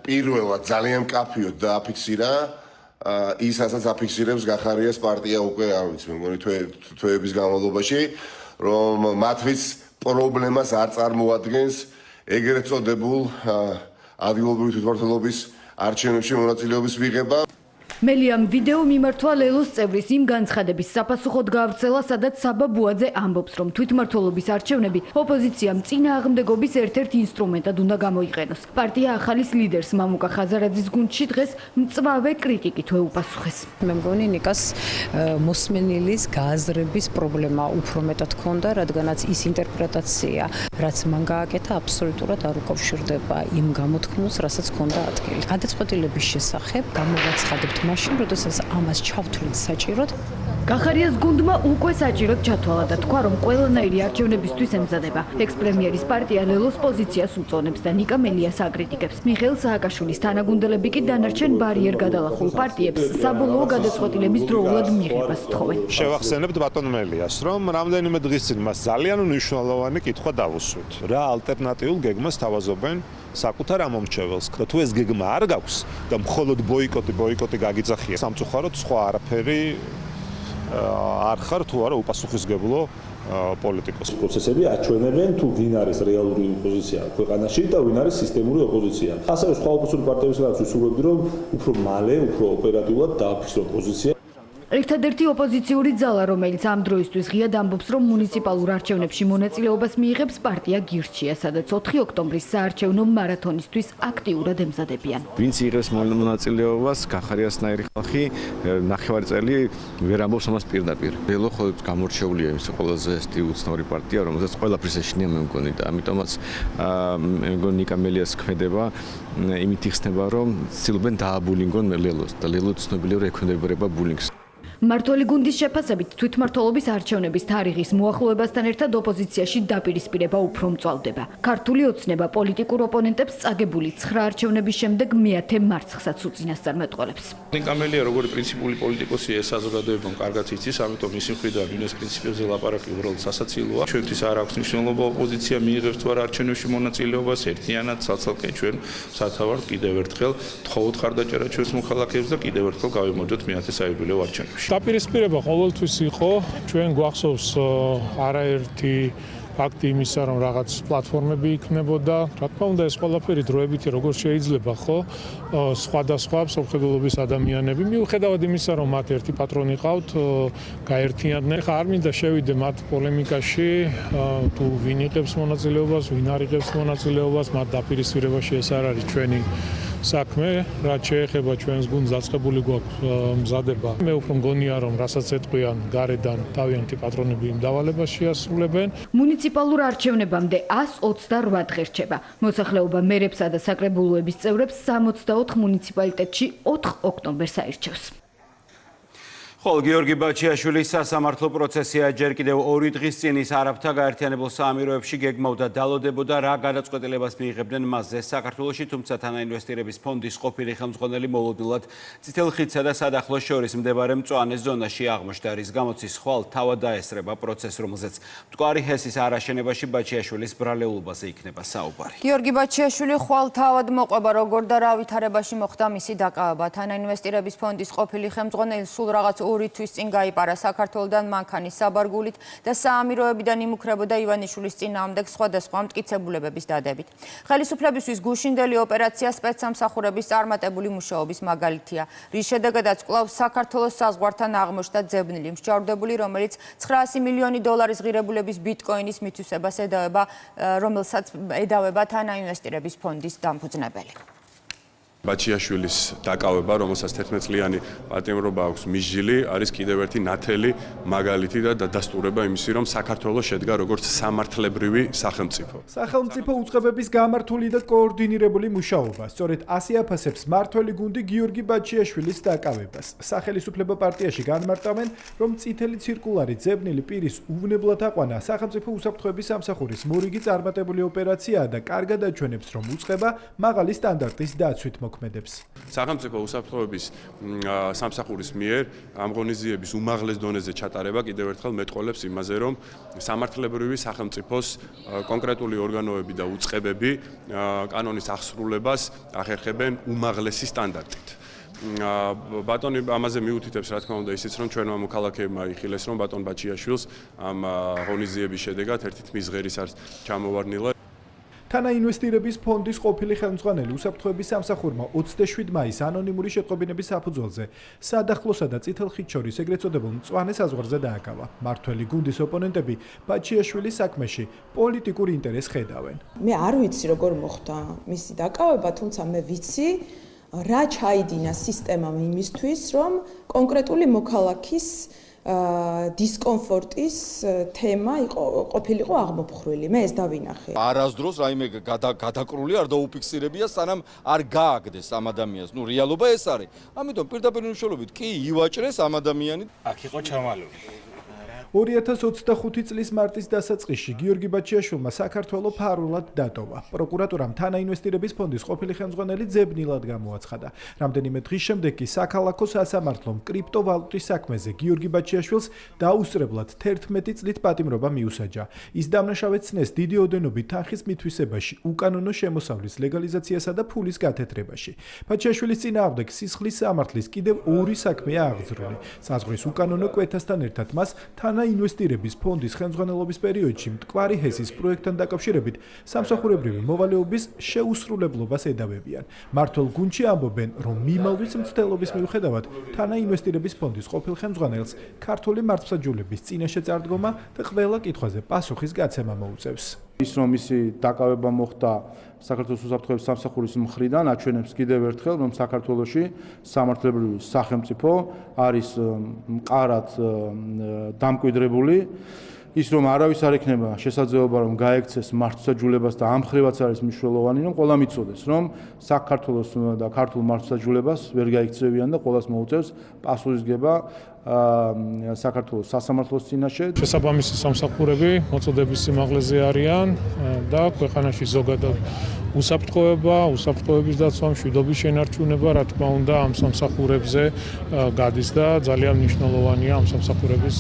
Speaker 5: პირველად ძალიან მკაფიოდ დააფიქსირა ის, რასაც აფიქსირებს გახარიას პარტია უკვე, არ ვიცი, მე მგონი თვეების განმავლობაში, რომ მათთვის პრობლემას არ წარმოადგენს ეგრეთ წოდებულ ადგილობრივი თვითმმართველობის არჩევნებში მონაწილეობის მიღება.
Speaker 22: მელიამ ვიდეო მიმართვა ლელოს წევრის იმ განცხადების საფასუხოდ გაავრცელა, სადაც საბა ბუაძე ამბობს, რომ თვითმმართველობის არჩევნები ოპოზიციამ წინააღმდეგობის ერთ-ერთ ინსტრუმენტად უნდა გამოიყენოს. პარტია ახალის ლიდერს მამუკა ხაზარაძის გუნდში დღეს მწვავე კრიტიკით ეუპასუხეს.
Speaker 23: მე მგონი ნიკას მოსმენილის გააზრების პრობლემა უფრო მეტად ჰქონდა, რადგანაც ის ინტერპრეტაცია, რაც მან გააკეთა, აბსოლუტურად არ უკავშირდება იმ გამოთქმულს, რასაც ჰქონდა ადგილი. გადაწყვეტილების შესახებ გამოვაცხადებთ მაშინ, როდესაც ამას ჩავთვლით საჭიროდ.
Speaker 22: გახარიას გუნდმა უკვე საჭიროდ ჩათვალა და თქვა, რომ ყველანაირი არჩევნებისთვის ემზადება. ექს-პრემიერის პარტია ლელოს პოზიციას უწონებს და ნიკამელიას აკრიტიკებს. მიხეილ სააკაშვილის თანაგუნდელები კი დანარჩენ ბარიერ გადალახულ პარტიებს საბოლოო გადაწყვეტილების დროულად მიღებას თხოვენ.
Speaker 24: შევახსენებთ ბატონ მელიას, რომ რამდენიმე დღის წინ მას ძალიან მნიშვნელოვანი კითხვა დავუსვით. რა ალტერნატიულ გეგმას თავაზობენ საკუთარ ამომრჩეველს. და თუ ეს გეგმა არ გაქვს და მხოლოდ ბოიკოტი გაგიძახია, სამწუხაროდ სხვა არაფერი არ ხარ თუ არა უპასუხისმგებლო პოლიტიკოსი.
Speaker 12: პროცესები აჩვენებენ თუ ვინ არის რეალური ოპოზიცია ქვეყანაში და ვინ არის სისტემური ოპოზიცია. ასევე სხვა ოპოზიციური პარტიების რაც ვისურვებდი, რომ უფრო მალე, უფრო ოპერატიულად დააფიქსრო პოზიცია.
Speaker 22: ერთადერთი ოპოზიციური ძალა, რომელიც ამ დროისთვის ღიად ამბობს, რომ მუნიციპალურ არჩევნებში მონაწილეობას მიიღებს, პარტია გირჩია, სადაც 4 ოქტომბრის საარჩევნო მარათონისთვის აქტიურად ემზადებიან.
Speaker 25: ვინც იღებს მონაწილეობას, გახარიასნაირი ხალხი ნახევარი წელი ვერ ამბობს ამას პირდაპირ. ლელო ხოლმე გამორჩეულია იმის ყველაზე უცნაური პარტია, რომელსაც ყველაფრის ეშინია მე მგონი და ამიტომაც მე მგონი ნიკამელიას ქმედება იმით იხსნება, რომ ცდილობენ დააბულინგონ ლელოს და ლელო ცნობილია, რომ ექვემდებარება ბულინგს.
Speaker 22: მართველი გუნდის შეფასებით თვითმმართველობის არჩევნების თარიღის მოახლოებასთან ერთად ოპოზიციაში დაპირისპირება უფრო მწვავდება. ქართული ოცნება პოლიტიკურ ოპონენტებს წაგებული 9 არჩევნების შემდეგ მეათე მარცხსაც უწინასწარმეტყველებს.
Speaker 14: ნიკამელია როგორც პრინციპული პოლიტიკოსია, საზოგადოებამ კარგად იცის, ამიტომ მისი მხრიდან ვინმეს პრინციპებზე ლაპარაკი უბრალოდ სასაცილოა. ჩვენთვის არ აქვს მნიშვნელობა ოპოზიცია მიიღებს თუ არა არჩევნებში მონაწილეობას, ერთიანად ცალ-ცალკე ჩვენ სათავარ კიდევ ერთხელ თხოვოთ ხარდაჭერა ჩვენს მოქალაქეებს და კიდევ ერთხელ გავიმარჯვოთ მეათე საიუბილეო არჩევნებში.
Speaker 18: დაპირისპირება ყოველთვის იყო, ჩვენ გვახსოვს არაერთი ფაქტი იმისა, რომ რაღაც პლატფორმები იქმნებოდა. რა თქმა უნდა, ეს ყველაფერი დროებითი როგორ შეიძლება, ხო? სხვადასხვა სამხედროების ადამიანები, მიუხედავად იმისა, რომ მათ ერთი პატრონი ყავთ, გაერთიანდნენ. ხა არ მინდა შევიდე მათ პოლემიკაში, თუ ვინ იღებს მონაწილეობას, ვინ არ იღებს მონაწილეობას, მათ დაპირისპირებაში ეს არ არის ჩვენი საქმე, რაც შეეხება ჩვენს გუნდს დაწყებული გვაქვს მზადება. მე უფრო მგონია, რომ რასაც ეტყვიან გარედან თავიანთი პატრონები იმ დავალებას შეასრულებენ.
Speaker 22: მუნიციპალურ არჩევნებამდე 128 დღე რჩება. მოსახლეობა მერებსა და საკრებულოების წევრებს 64 მუნიციპალიტეტში 4 ოქტომბერს აირჩევს.
Speaker 9: ხოლო გიორგი ბაჩიაშვილის სასამართლო პროცესია ჯერ კიდევ 2 დღის წინ ის არაბთა გაერთიანებულ საამიროებში გეგმავდა დალოდებოდა რა გადაწყვეტილებას მიიღებდნენ მასზე საქართველოში, თუმცა თანაინვესტირების ფონდის ყოფილი ხელმძღვანელი მოლოდნელად წითელ ხიდსა და სადახლოს შორის მდებარე მწვანე ზონაში აღმოჩნდა, რის გამოც ის ხვალ თავად დაესწრება პროცესს, რომელზეც მტკვარი ჰესის არაშენებაში ბაჩიაშვილის ბრალეულობაზე იქნება საუბარი.
Speaker 1: გიორგი ბაჩიაშვილი ხვალ თავად მოყვება, როგორ და რა ვითარებაში მოხდა მისი დაკავება. თანაინვესტირების ფონდის ყოფილი ხელმძღვანელი სულ რაღაც ორი თვის წინ გაიპარა საქართველოდან მანქანის საბარგულით და საამიროებიდან იმუქრებოდა ივანიშვილის წინააღმდეგ სხვადასხვა მტკიცებულებების დადებით. ხელისუფლებისთვის გუშინდელი ოპერაცია სპეცსამსახურების წარმატებული მუშაობის მაგალითია, რის შედეგადაც კვლავ საქართველოს საზღვართან აღმოჩნდა ძებნილი მსჯავრდებული, რომელიც 900 მილიონი დოლარის ღირებულების ბიტკოინის მითვისებას რომელსაც ედავება თანაინვესტირების ფონდის დამფუძნებელი.
Speaker 3: ბაჩიაშვილის დაკავება, რომელსაც 11 წლიანი პატიმრობა აქვს მისჯილი, არის კიდევ ერთი ნათელი მაგალითი და დადასტურება იმისი, რომ საქართველოს შედგა როგორც სამართლებრივი სახელმწიფო.
Speaker 4: სახელმწიფო უწყებების გამართული და კოორდინირებული მუშაობა. სწორედ ასე აფასებს მართველი გუნდი გიორგი ბაჩიაშვილის დაკავებას. სახელისუფლებო პარტიაში განმარტავენ, რომ წითელი ცირკულარი ძებნილი პირის უვნებლად აყვანა სახელმწიფო უსაფრთხოების სამსახურის მორიგი წარმატებული ოპერაციაა და კარგად აჩვენებს, რომ უწყება მაღალი სტანდარტის დაცვით
Speaker 3: სახელმწიფო უსაფრთხოების სამსახურის მიერ ამ ღონისძიების უმაღლეს დონეზე ჩატარება კიდევ ერთხელ მეტყოლებს იმაზე, რომ სამართლებრივი სახელმწიფოს კონკრეტული ორგანოები და უწყებები კანონის აღსრულებას ახერხებენ უმაღლესი სტანდარტით. ბატონი ამაზე მიუთითებს, რა თქმა უნდა, ისიც, რომ ჩვენმა მოქალაქეებმა იხილეს, რომ ბატონ ბაჩიაშვილს ამ ღონისძიების შედეგად ერთი თმის ღერის არ ჩამოვარდნილა.
Speaker 4: თანაინვესტირების ფონდის ყოფილი ხელმძღვანელი უსაფრთხოების სამსახურმა 27 მაისს ანონიმური შეტყობინების საფუძველზე საადახლოსა და წითელ ხიდს შორის ეგრეთ წოდებულ მწვანე საზღვარზე დააკავა. მართველი გუნდის ოპონენტები ბაჩიაშვილის საქმეში პოლიტიკურ ინტერესს ხედავენ.
Speaker 11: მე არ ვიცი როგორ მოხდა მისი დაკავება, თუმცა მე ვიცი რა ჩაიდინა სისტემამ იმისთვის, რომ კონკრეტული მოქალაქის დისკომფორტის თემა ყოფილიყო აღმოფხრილი. მე ეს დავინახე.
Speaker 8: არასდროს რაიმე გადაკრული არ დაუფიქსირებია, სანამ არ გააგდეს ამ ადამიანს. ნუ რეალობა ეს არის. ამიტომ პირდაპირ მნიშვნელობით კი ივაჭრეს ამ ადამიანი.
Speaker 10: აქ იყო ჩამალული.
Speaker 4: 2025 წლის მარტის დასაწყისში გიორგი ბაჩიაშვილმა საქართველოს ფარულად დატოვა. პროკურატურამ თანაინვესტირების ფონდის ყოფილი ხელმძღვანელი ძებნილად გამოაცხადა. რამდენიმე დღის შემდეგ კი საქალაქო სასამართლომ კრიპტოვალუტის საქმეზე გიორგი ბაჩიაშვილს დაუსწრებლად 11 წლით პატიმრობა მიუსაჯა. ის დამნაშავედ ცნეს დიდი ოდენობით თანხის მითვისებაში, უკანონო შემოსავლის ლეგალიზაციასა და ფულის გათეთრებაში. ბაჩიაშვილის წინააღმდეგ სისხლის სამართლის კიდევ ორი საქმეა აღძრული. საზღვრის უკანონო კვეთასთან ერთად მას ინვესტირების ფონდის ხელმძღვანელობის პერიოდში მტკვარი ჰესის პროექტთან დაკავშირებით სამსახურებრივი მოვალეობის შეუსრულებლობას ედავებიან. მართლ გუნდში ამბობენ, რომ მიმავლის მცდელობის მიუხედავად თანაინვესტირების ფონდის ყოფილ ხელმძღვანელს ქართული მართლმსაჯულების წინაშე წარდგომა და ყველა კითხვაზე პასუხის გაცემა მოუწევს.
Speaker 7: ის რომ ისი დაკავება მოხდა საქართველოს უსაფრთხოების სამსახურის მხრიდან აჩვენებს კიდევ ერთხელ, რომ საქართველოში სამართლებრივი სახელმწიფო არის მყარად დამკვიდრებული. ის რომ არავის არ ექნება შესაძლებლობა რომ გაექცეს მართლმსაჯულებას და ამ ხრივაც არის მნიშვნელოვანი, რომ ყველა მიცოდეს, რომ საქართველოს და ქართულ მართლმსაჯულებას ვერ გაიქცევიან და ყველას მოუწევს პასუხისგება საქართველოს სასამართლოს წინაშე.
Speaker 18: შესაბამისი სამსახურები მოწოდების სიმაღლეზე არიან და ქვეყანაში ზოგადად უსაფრთხოების დაცვა, მშვიდობის შენარჩუნება, რა თქმა უნდა, ამ სამსახურებზე გადის და ძალიან მნიშვნელოვანია ამ სამსახურების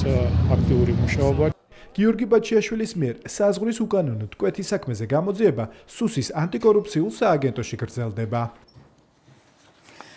Speaker 18: აქტიური მუშაობა.
Speaker 4: გიორგი ბაჩიაშვილის მიერ საზღვრის უკანონო ტკვეთის საქმეზე გამოძიება სუსის ანტიკორუფციულ სააგენტოში გრძელდება.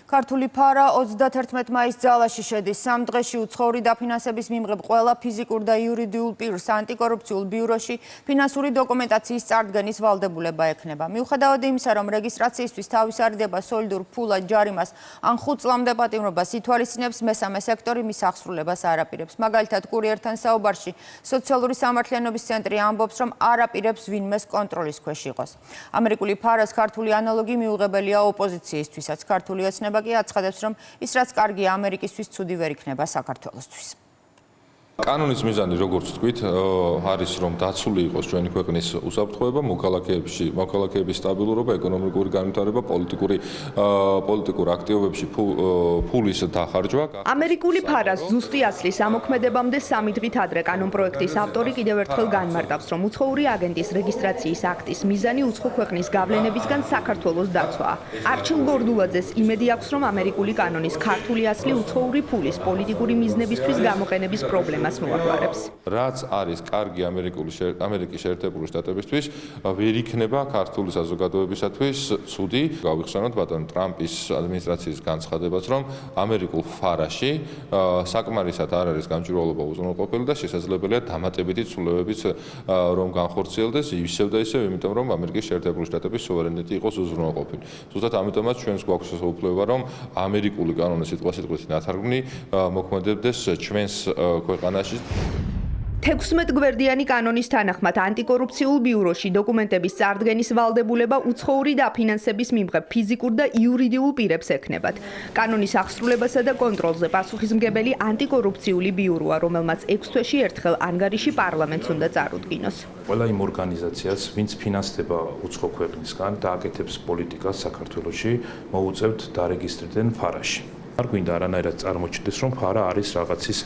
Speaker 1: ქართული ფარა 31 მაისს ძალაში შედის. 3 დღეში უცხოური დაფინანსების მიმღებ ყველა ფიზიკურ და იურიდიულ პირს ანტიკორუფციულ ბიუროში ფინანსური დოკუმენტაციის წარდგენის ვალდებულება ექნება. მიუხედავად იმისა, რომ რეგისტრაციისთვის თავის არიდება სოლიდურ ფულად ჯარიმას ან 5 წლამდე პატიმრობას ითვალისწინებს, მესამე სექტორი მის აღსრულებას არ აპირებს. მაგალითად, კურიერთან საუბარში სოციალური სამართლიანობის ცენტრი ამბობს, რომ არ აპირებს ვინმეს კონტროლის ქვეშ იყოს. ამერიკული ფარას ქართული ანალოგი მიუღებელია ოპოზიციისთვისაც. ქართული ოცნება კი აცხადებს, რომ ის რაც კარგია ამერიკისთვის, ცუდი ვერ იქნება საქართველოსთვის.
Speaker 13: კანონის მიზანი, როგორც თქვით, არის რომ დაცული იყოს ჩვენი ქვეყნის უსაფრთხოება, მოქალაქეების სტაბილურობა, ეკონომიკური განვითარება, პოლიტიკურ აქტივობებში ფულის დახარჯვა.
Speaker 21: ამერიკული ფარა ზუსტი ასლის ამოქმედებამდე 3 დღით ადრე კანონპროექტის ავტორი კიდევ ერთხელ განმარტავს, რომ უცხოური აგენტის რეგისტრაციის აქტის მიზანი უცხო ქვეყნის გავლენებისგან საქართველოს დაცვაა. არჩილ გორდულაძეს იმედი აქვს, რომ ამერიკული კანონის ქართული ასლი უცხოური ფულის პოლიტიკური მიზნებისთვის გამოყენების პრობლემას ამას მოაგვარებს.
Speaker 13: რაც არის კარგი ამერიკის შეერთებული შტატებისთვის, ვერ იქნება ქართული საზოგადოებისათვის ცუდი. გავიხსენოთ ბატონ ტრამპის ადმინისტრაციის განცხადებაც, რომ ამერიკულ ფარაში საკმარისად არ არის გამჭვირვალობა უზრუნველყოფილი და შესაძლებელია დამატებითი ცვლილებებიც რომ განხორციელდეს ისევ და ისევ, იმიტომ რომ ამერიკის შეერთებული შტატების სუვერენიტეტი იყოს უზრუნველყოფილი. ზუსტად ამიტომაც ჩვენს გვაქვს უფლება, რომ ამერიკული კანონი სიტყვასიტყვით ნათარგმნი მოქმედებდეს ჩვენს ქვეყანაში.
Speaker 21: 16 გვერდიანი კანონის თანახმად ანტიკორუფციულ ბიუროში დოკუმენტების წარდგენის ვალდებულება უცხოური დაფინანსების მიმღებ ფიზიკურ და იურიდიულ პირებს ექნებათ. კანონის აღსრულებასა და კონტროლზე პასუხისმგებელი ანტიკორუფციული ბიუროა, რომელმაც 6 თვეში ერთხელ ანგარიში პარლამენტს უნდა წარუდგინოს.
Speaker 2: ყველა იმ ორგანიზაციას, ვინც ფინანსდება უცხო ქვეყნისგან და აკეთებს პოლიტიკას საქართველოში, მოუწევთ დარეგისტრირდნენ ფარაში. არ გვინდა არანაირად წარმოჩნდეს, რომ ფარა არის რაღაცის,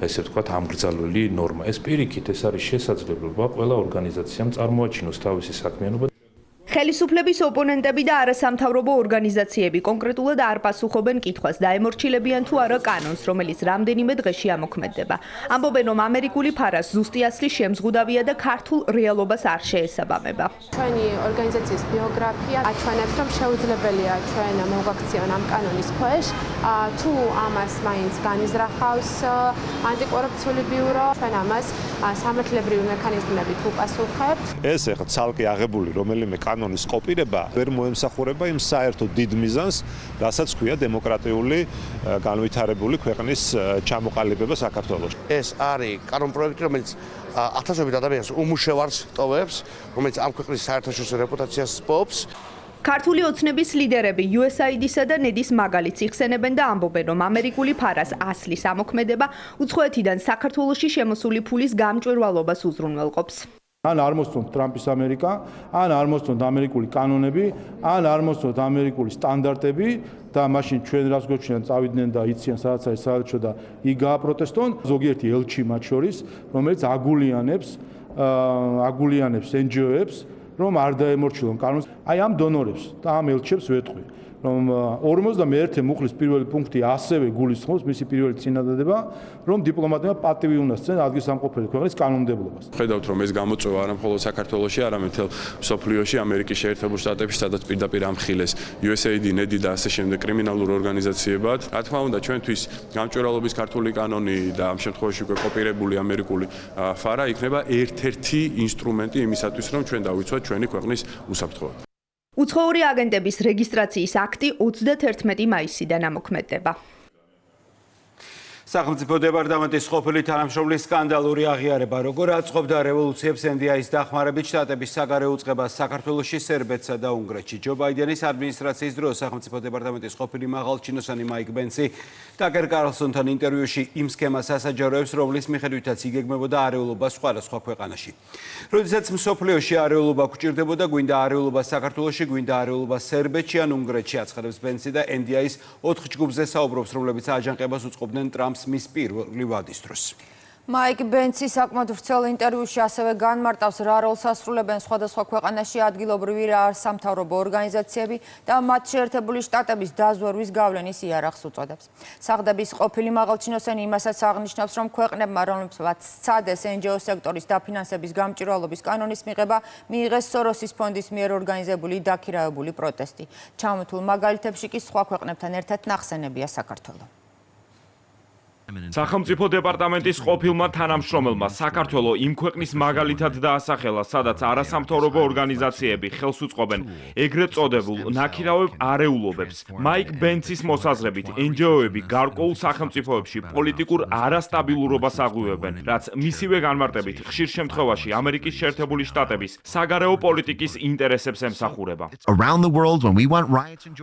Speaker 2: ესე ვთქვათ, ამგრძალველი ნორმა. ეს პირიქით, ეს არის შესაძლებლობა ყველა ორგანიზაციამ წარმოაჩინოს თავისი საქმიანობა.
Speaker 21: ხელისუფლების ოპონენტები და არასამთავრობო ორგანიზაციები კონკრეტულად არ პასუხობენ კითხვას, დაემორჩილებიან თუ არა კანონს, რომელიც რამდენიმე დღეში ამოქმედდება. ამბობენ, რომ ამერიკული ფარას ზუსტი ასლის შემზღუდავია და ქართულ რეალობას არ შეესაბამება.
Speaker 10: ჩვენი ორგანიზაციის ბიოგრაფია აჩვენებს, რომ შეუძლებელია ჩვენ მოვაქციონ ამ კანონის ქვეშ, თუ ამას მაინც განიზრახავს ანტიკორუფციული ბიურო, ჩვენ ამას სამართლებრივი მექანიზმებით უპასუხებთ.
Speaker 24: ეს ახლა ცალკე აღებული რომელიმე კანონის კოპირება ვერ მოემსახურება იმ საერთო დიდ მიზანს, რასაც ქვია დემოკრატიული განვითარებული ქვეყნის ჩამოყალიბება საქართველოში.
Speaker 17: ეს არის კანონპროექტი, რომელიც ათასობით ადამიანს უმუშევარს ტოვებს, რომელიც ამ ქვეყნის საერთაშორისო რეპუტაციას სპობს.
Speaker 21: ქართული ოცნების ლიდერები USAID-სა და NED-ის მაგალითს იხსენებენ და ამბობენ, რომ ამერიკული ფარას ასლის ამოქმედება უცხოეთიდან საქართველოში შემოსული ფულის გამჭვირვალობას უზრუნველყოფს.
Speaker 7: ან არ მოსწონთ ტრამპის ამერიკა, ან არ მოსწონთ ამერიკული კანონები, ან არ მოსწონთ ამერიკული სტანდარტები და მაშინ ჩვენ რას გვეჩვენან წავიდნენ და იციან სადაც არის საელჩო და იქ გააპროტესტონ ზოგიერთი ელჩი მათ შორის, რომელიც აგულიანებს NGO-ებს, რომ არ დაემორჩილონ კანონს. აი ამ დონორებს და ამ ელჩებს ვეთქვი, რომ 51 მუხლის პირველი პუნქტი ასევე გულისხმობს მისი პირველი წინადადება, რომ დიპლომატებმა პატივი უნდა სცენ ადგილსამყოფელი ქვეყნის კანონმდებლობას.
Speaker 3: ხედავთ, რომ ეს გამოწვევა არა მხოლოდ საქართველოში, არამედ მთელ მსოფლიოში, ამერიკის შეერთებულ შტატებში, სადაც პირდაპირ ამხილეს USAID, NED და ასე შემდეგ კრიმინალურ ორგანიზაციებად. რა თქმა უნდა, ჩვენთვის გამჭვირვალობის ქართული კანონი და ამ შემთხვევაში უკვე კოპირებული ამერიკული ფარა იქნება ერთ-ერთი ინსტრუმენტი იმისათვის, რომ ჩვენ დავიცვათ ჩვენი ქვეყნის უსაფრთხოება.
Speaker 21: უცხოური აგენტების რეგისტრაციის აქტი 31 მაისიდან ამოქმედდება.
Speaker 9: სახელმწიფო დეპარტამენტის ყოფილი თანამშრომლის სკანდალური აღიარება, როგორ აწყობდა რევოლუციებს NDI-ის დახმარებით შტატების საგარეო უწყებას საქართველოში, სერბეთსა და უნგრეთში. ჯო ბაიდენის ადმინისტრაციის დროს სახელმწიფო დეპარტამენტის ყოფილი მაღალჩინოსანი მაიკ ბენცი ტაკერ კარლსონთან ინტერვიუში იმ სქემას ასაჯაროებს, რომლის მიხედვითაც იგეგმებოდა არეულობა სხვადასხვა ქვეყანაში. როდესაც მსოფლიოში არეულობა გვჭირდებოდა, გვინდა არეულობა საქართველოში, გვინდა არეულობა სერბეთში ან უნგრეთში, აცხადებს ბენცი და NDI-ის 4 ჯგუფზე საუბრობს, რომლებიც აჯანყებას უწყობდნენ ტრამპს მის პირველი ვადის დროს.
Speaker 1: მაიკ ბენცი საკმაოდ ვრცელ ინტერვიუში ასევე განმარტავს, რა როლს ასრულებენ სხვადასხვა ქვეყანაში ადგილობრივი და არასამთავრობო ორგანიზაციები და მათ შეერთებული შტატების დაზვერვის გავლენის იარაღს უწოდებს. სახლდების ყოფილი მაღალჩინოსანი იმასაც აღნიშნავს, რომ ქვეყნებმა, რომლებსაც სცადეს NGO სექტორის დაფინანსების გამჭვირვალობის კანონის მიღება, მიიღეს სოროსის ფონდის მიერ ორგანიზებული დაქირავებული პროტესტი. ჩამოთვლილ მაგალითებში კი სხვა ქვეყნებთან ერთად ნახსენებია საქართველო.
Speaker 15: სახელმწიფო დეპარტამენტის ყოფილმა თანამშრომელმა საქართველოს იმ ქვეყნის მაგალითად დაასახელა, სადაც არასამთავრობო ორგანიზაციები ხელს უწყობენ ეგრეთ წოდებულ ნაქირავებ არეულობებს. მაიკ ბენცის მოსაზრებით, NGO-ები გარკვეულ სახელმწიფოებში პოლიტიკურ არასტაბილურობას აღუევენ, რაც მისივე განმარტებით ხშირ შემთხვევაში ამერიკის შეერთებული შტატების საგარეო პოლიტიკის ინტერესებს ემსახურება.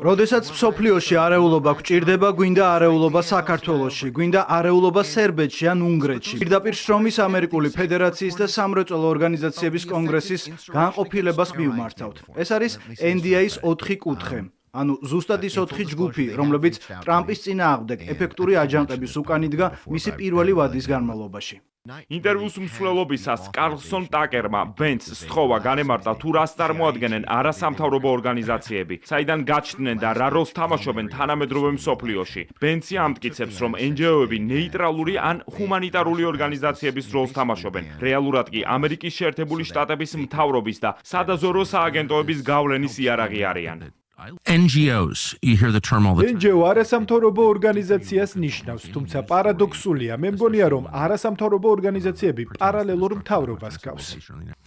Speaker 16: როდესაც მსოფლიოში არეულობა გვჭირდება, გვინდა არეულობა საქართველოში, გვინდა არეულობა სერბეთში ან უნგრეთში. პირდაპირ შრომის ამერიკული ფედერაციის და სამრეწველო ორგანიზაციების კონგრესის განყოფილებას მივმართავთ. ეს არის NDI-ის 4 კუთხე. ანუ ზუსტად ის 4 ჯგუფი, რომლებიც ტრამპის წინააღმდეგ ეფექტური აჯანყების უკან იდგა მისი პირველი ვადის განმავლობაში.
Speaker 15: ინტერვიუს მსვლელობისას კარლსონ ტაკერმა ბენცს სთხოვა განემარტა თუ რას წარმოადგენენ არასამთავრობო ორგანიზაციები, საიდან გაჩნდნენ და რა როლს თამაშობენ თანამედროვე მსოფლიოში. ბენცი ამტკიცებს, რომ NGO-ები ნეიტრალური ან ჰუმანიტარული ორგანიზაციების როლს თამაშობენ. რეალურად კი ამერიკის შეერთებული შტატების მთავრობის და სადაზვერვო სააგენტოების გავლენის იარაღი არიან.
Speaker 5: NGOs, you hear the term all the time.
Speaker 4: NGO არასამთავრობო ორგანიზაციას ნიშნავს, თუმცა პარადოქსულია, მე მგონია, რომ არასამთავრობო ორგანიზაციები პარალელურ მთავრობას გავს.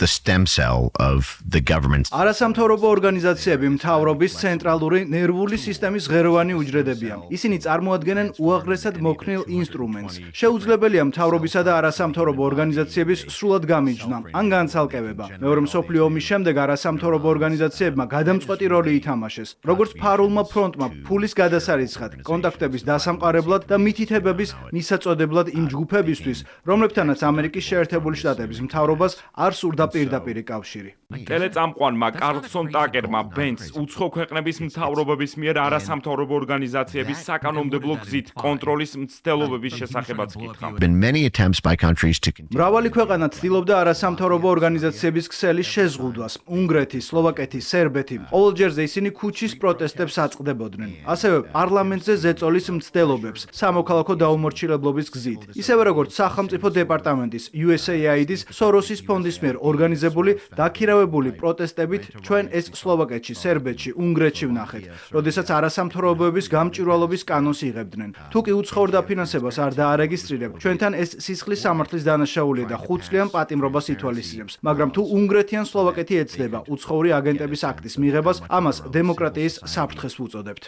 Speaker 5: The stem cell of the government.
Speaker 16: არასამთავრობო ორგანიზაციები მთავრობის ცენტრალური ნერვული სისტემის ღეროვანი უჯრედებია. ისინი წარმოადგენენ უაღრესად მოქნილ ინსტრუმენტს. შეუძლებელია მთავრობისა და არასამთავრობო ორგანიზაციების სრულად გამიჯვნა ან განცალკევება. მეორე მსოფლიო ომის შემდეგ არასამთავრობო ორგანიზაციებმა გადამწყვეტი როლი ითამაშეს. როგორც ფარულმა ფრონტმა ფულის გადასარიცხად, კონტაქტების დასამყარებლად და მითითებების მისაწოდებლად იმ ჯგუფებისთვის, რომლებთანაც ამერიკის შეერთებული შტატების მთავრობას არ სურდა პირდაპირი კავშირი.
Speaker 15: ტელეწამყვანმა კარლსონ ტაკერმა ბენცს უცხო ქვეყნების მთავრობების მიერ არასამთავრობო ორგანიზაციების საკანონმდებლო გზით კონტროლის მცდელობების შესახებაც კითხა.
Speaker 5: Been many attempts by countries to
Speaker 16: მრავალი ქვეყანა ცდილობდა არასამთავრობო ორგანიზაციების ქსელის შეზღუდვას. უნგრეთი, სლოვაკეთი, სერბეთი. ყოველჯერზე ისინი ქუჩის პროტესტებს აწყდებოდნენ. ასევე პარლამენტზე ზეწოლის მცდელობებს სამოქალაქო დაუმორჩილებლობის გზით. ისევე როგორც სახელმწიფო დეპარტამენტის USAID-ის სოროსის ფონდის მიერ ორგანიზებული დაქირავებული პროტესტებით ჩვენ ეს სლოვაკეთში, სერბეთში, უნგრეთში ვნახეთ, როდესაც არასამთავრობოების გამჭვირვალობის კანონს იღებდნენ. თუ კი უცხოურ დაფინანსებას არ დაარეგისტრირებ, ჩვენთან ეს სისხლის სამართლის დანაშაულია და 5 წლიან პატიმრობას ითვალისწინებს. მაგრამ თუ უნგრეთი ან სლოვაკეთი ეცდება უცხოური აგენტების აქტის მიღებას, ამას დემოკრატიის საფრთხეს ვუწოდებთ.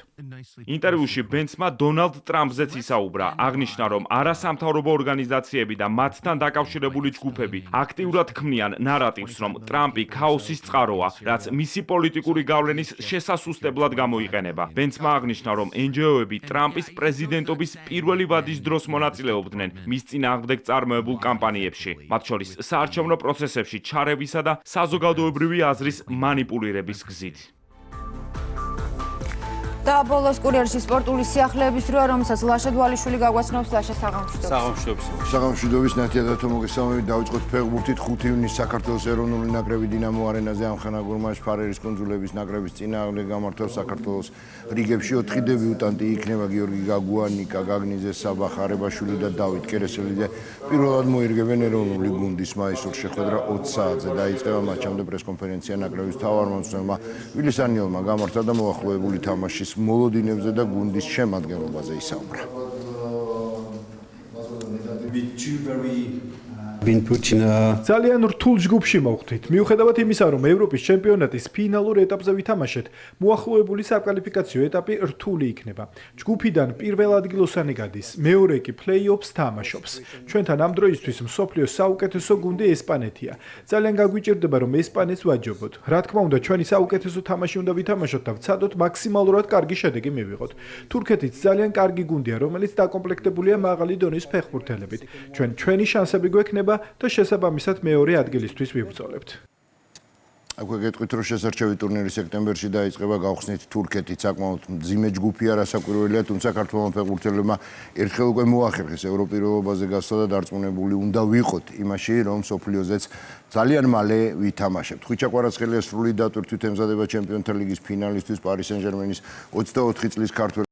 Speaker 15: ინტერვიუში ბენცმა დონალდ ტრამპზეც ისაუბრა, აღნიშნა, რომ არასამთავრობო ორგანიზაციები და მათთან დაკავშირებული ჯგუფები აქტიურად ქმნიან ნარატივს, რომ ტრამპი ქაოსის წყაროა, რაც მისი პოლიტიკური გავლენის შესასუსტებლად გამოიყენება. ბენცმა აღნიშნა, რომ NGO-ები ტრამპის პრეზიდენტობის პირველი ვადის დროს მონაწილეობდნენ მის წინააღმდეგ წარმოებულ კამპანიებში, მათ შორის საარჩევნო პროცესებში ჩარევისა და საზოგადოებრივი აზრის მანიპულირების გზით.
Speaker 1: და ბოლოს კურიერში სპორტული სიახლეების დროა, რომელსაც ლაშა დვალიშვილი გაგვაცნობს. ლაშა, საღამოშიდობის.
Speaker 6: საღამოშიდობის ნათიადათო მოგესალმებით. დავიწყოთ ფეხბურთით 5 ივნისს საქართველოს ეროვნული ნაკრები დინამო არენაზე ამხანაგურ მასში ფარერის კუნძულების ნაკრების წინააღმდეგ გამართავს საქართველოს რიგებში 4 დებიუტანტი იქნება გიორგი გაგუა, ნიკა გაგნიძე, საბა ხარებაშვილი და დავით კერესელიძე. პირველად მოირგებენ ეროვნული გუნდის მაისურ შეხვედრა 20 საათზე დაიწყება. მატჩამდე პრესკონფერენცია ნაკრების მთავარმომცემელმა ვილის ანიელმა გამართა და მოახლოებული თამაშის მოლოდინებზე და გუნდის შემადგენლობაზე ისაუბრა.
Speaker 4: ძალიან რთულ ჯგუფში მოვხდით. მიუხედავად იმისა, რომ ევროპის ჩემპიონატის ფინალურ ეტაპზე ვითამაშეთ, მოახლოებული საკვალიფიკაციო ეტაპი რთული იქნება. ჯგუფიდან პირველ ადგილოსანი გადის, მეორე კი პლეი-ოფს თამაშობს. ჩვენთან ამ დროისთვის მსოფლიოს საუკეთესო გუნდი ესპანეთია. ძალიან გაგვიჭირდება, რომ ესპანეთს ვაჯობოთ. რა თქმა უნდა, ჩვენი საუკეთესო თამაში უნდა ვითამაშოთ და ვცადოთ მაქსიმალურად კარგი შედეგი მივიღოთ. თურქეთიც ძალიან კარგი გუნდია, რომელიც დაკომპლექტებულია მაღალი დონის ფეხბურთელებით. ჩვენი შანსები გვექნება და შესაბამისად მეორე ადგილისთვის ვიბრძოლებთ.
Speaker 6: აქვე გეტყვით, რომ შესარჩევი ტურნირი სექტემბერში დაიწყება, გავხსნით თურქეთით საკმაოდ მძიმე ჯგუფია, რასაკვირველია, თუმცა ქართველმა ფეხბურთელებმა ერთხელ უკვე მოახერხეს ევროპირებაზე გასვლა და დარწმუნებული უნდა ვიყოთ იმაში, რომ მსოფლიოზეც ძალიან მალე ვითამაშებთ. ხვიჩა კვარაცხელია სრული დატვირთვით ემზადება ჩემპიონთა ლიგის ფინალისთვის პარი სენ-ჟერმენის 24 წლის ქართველ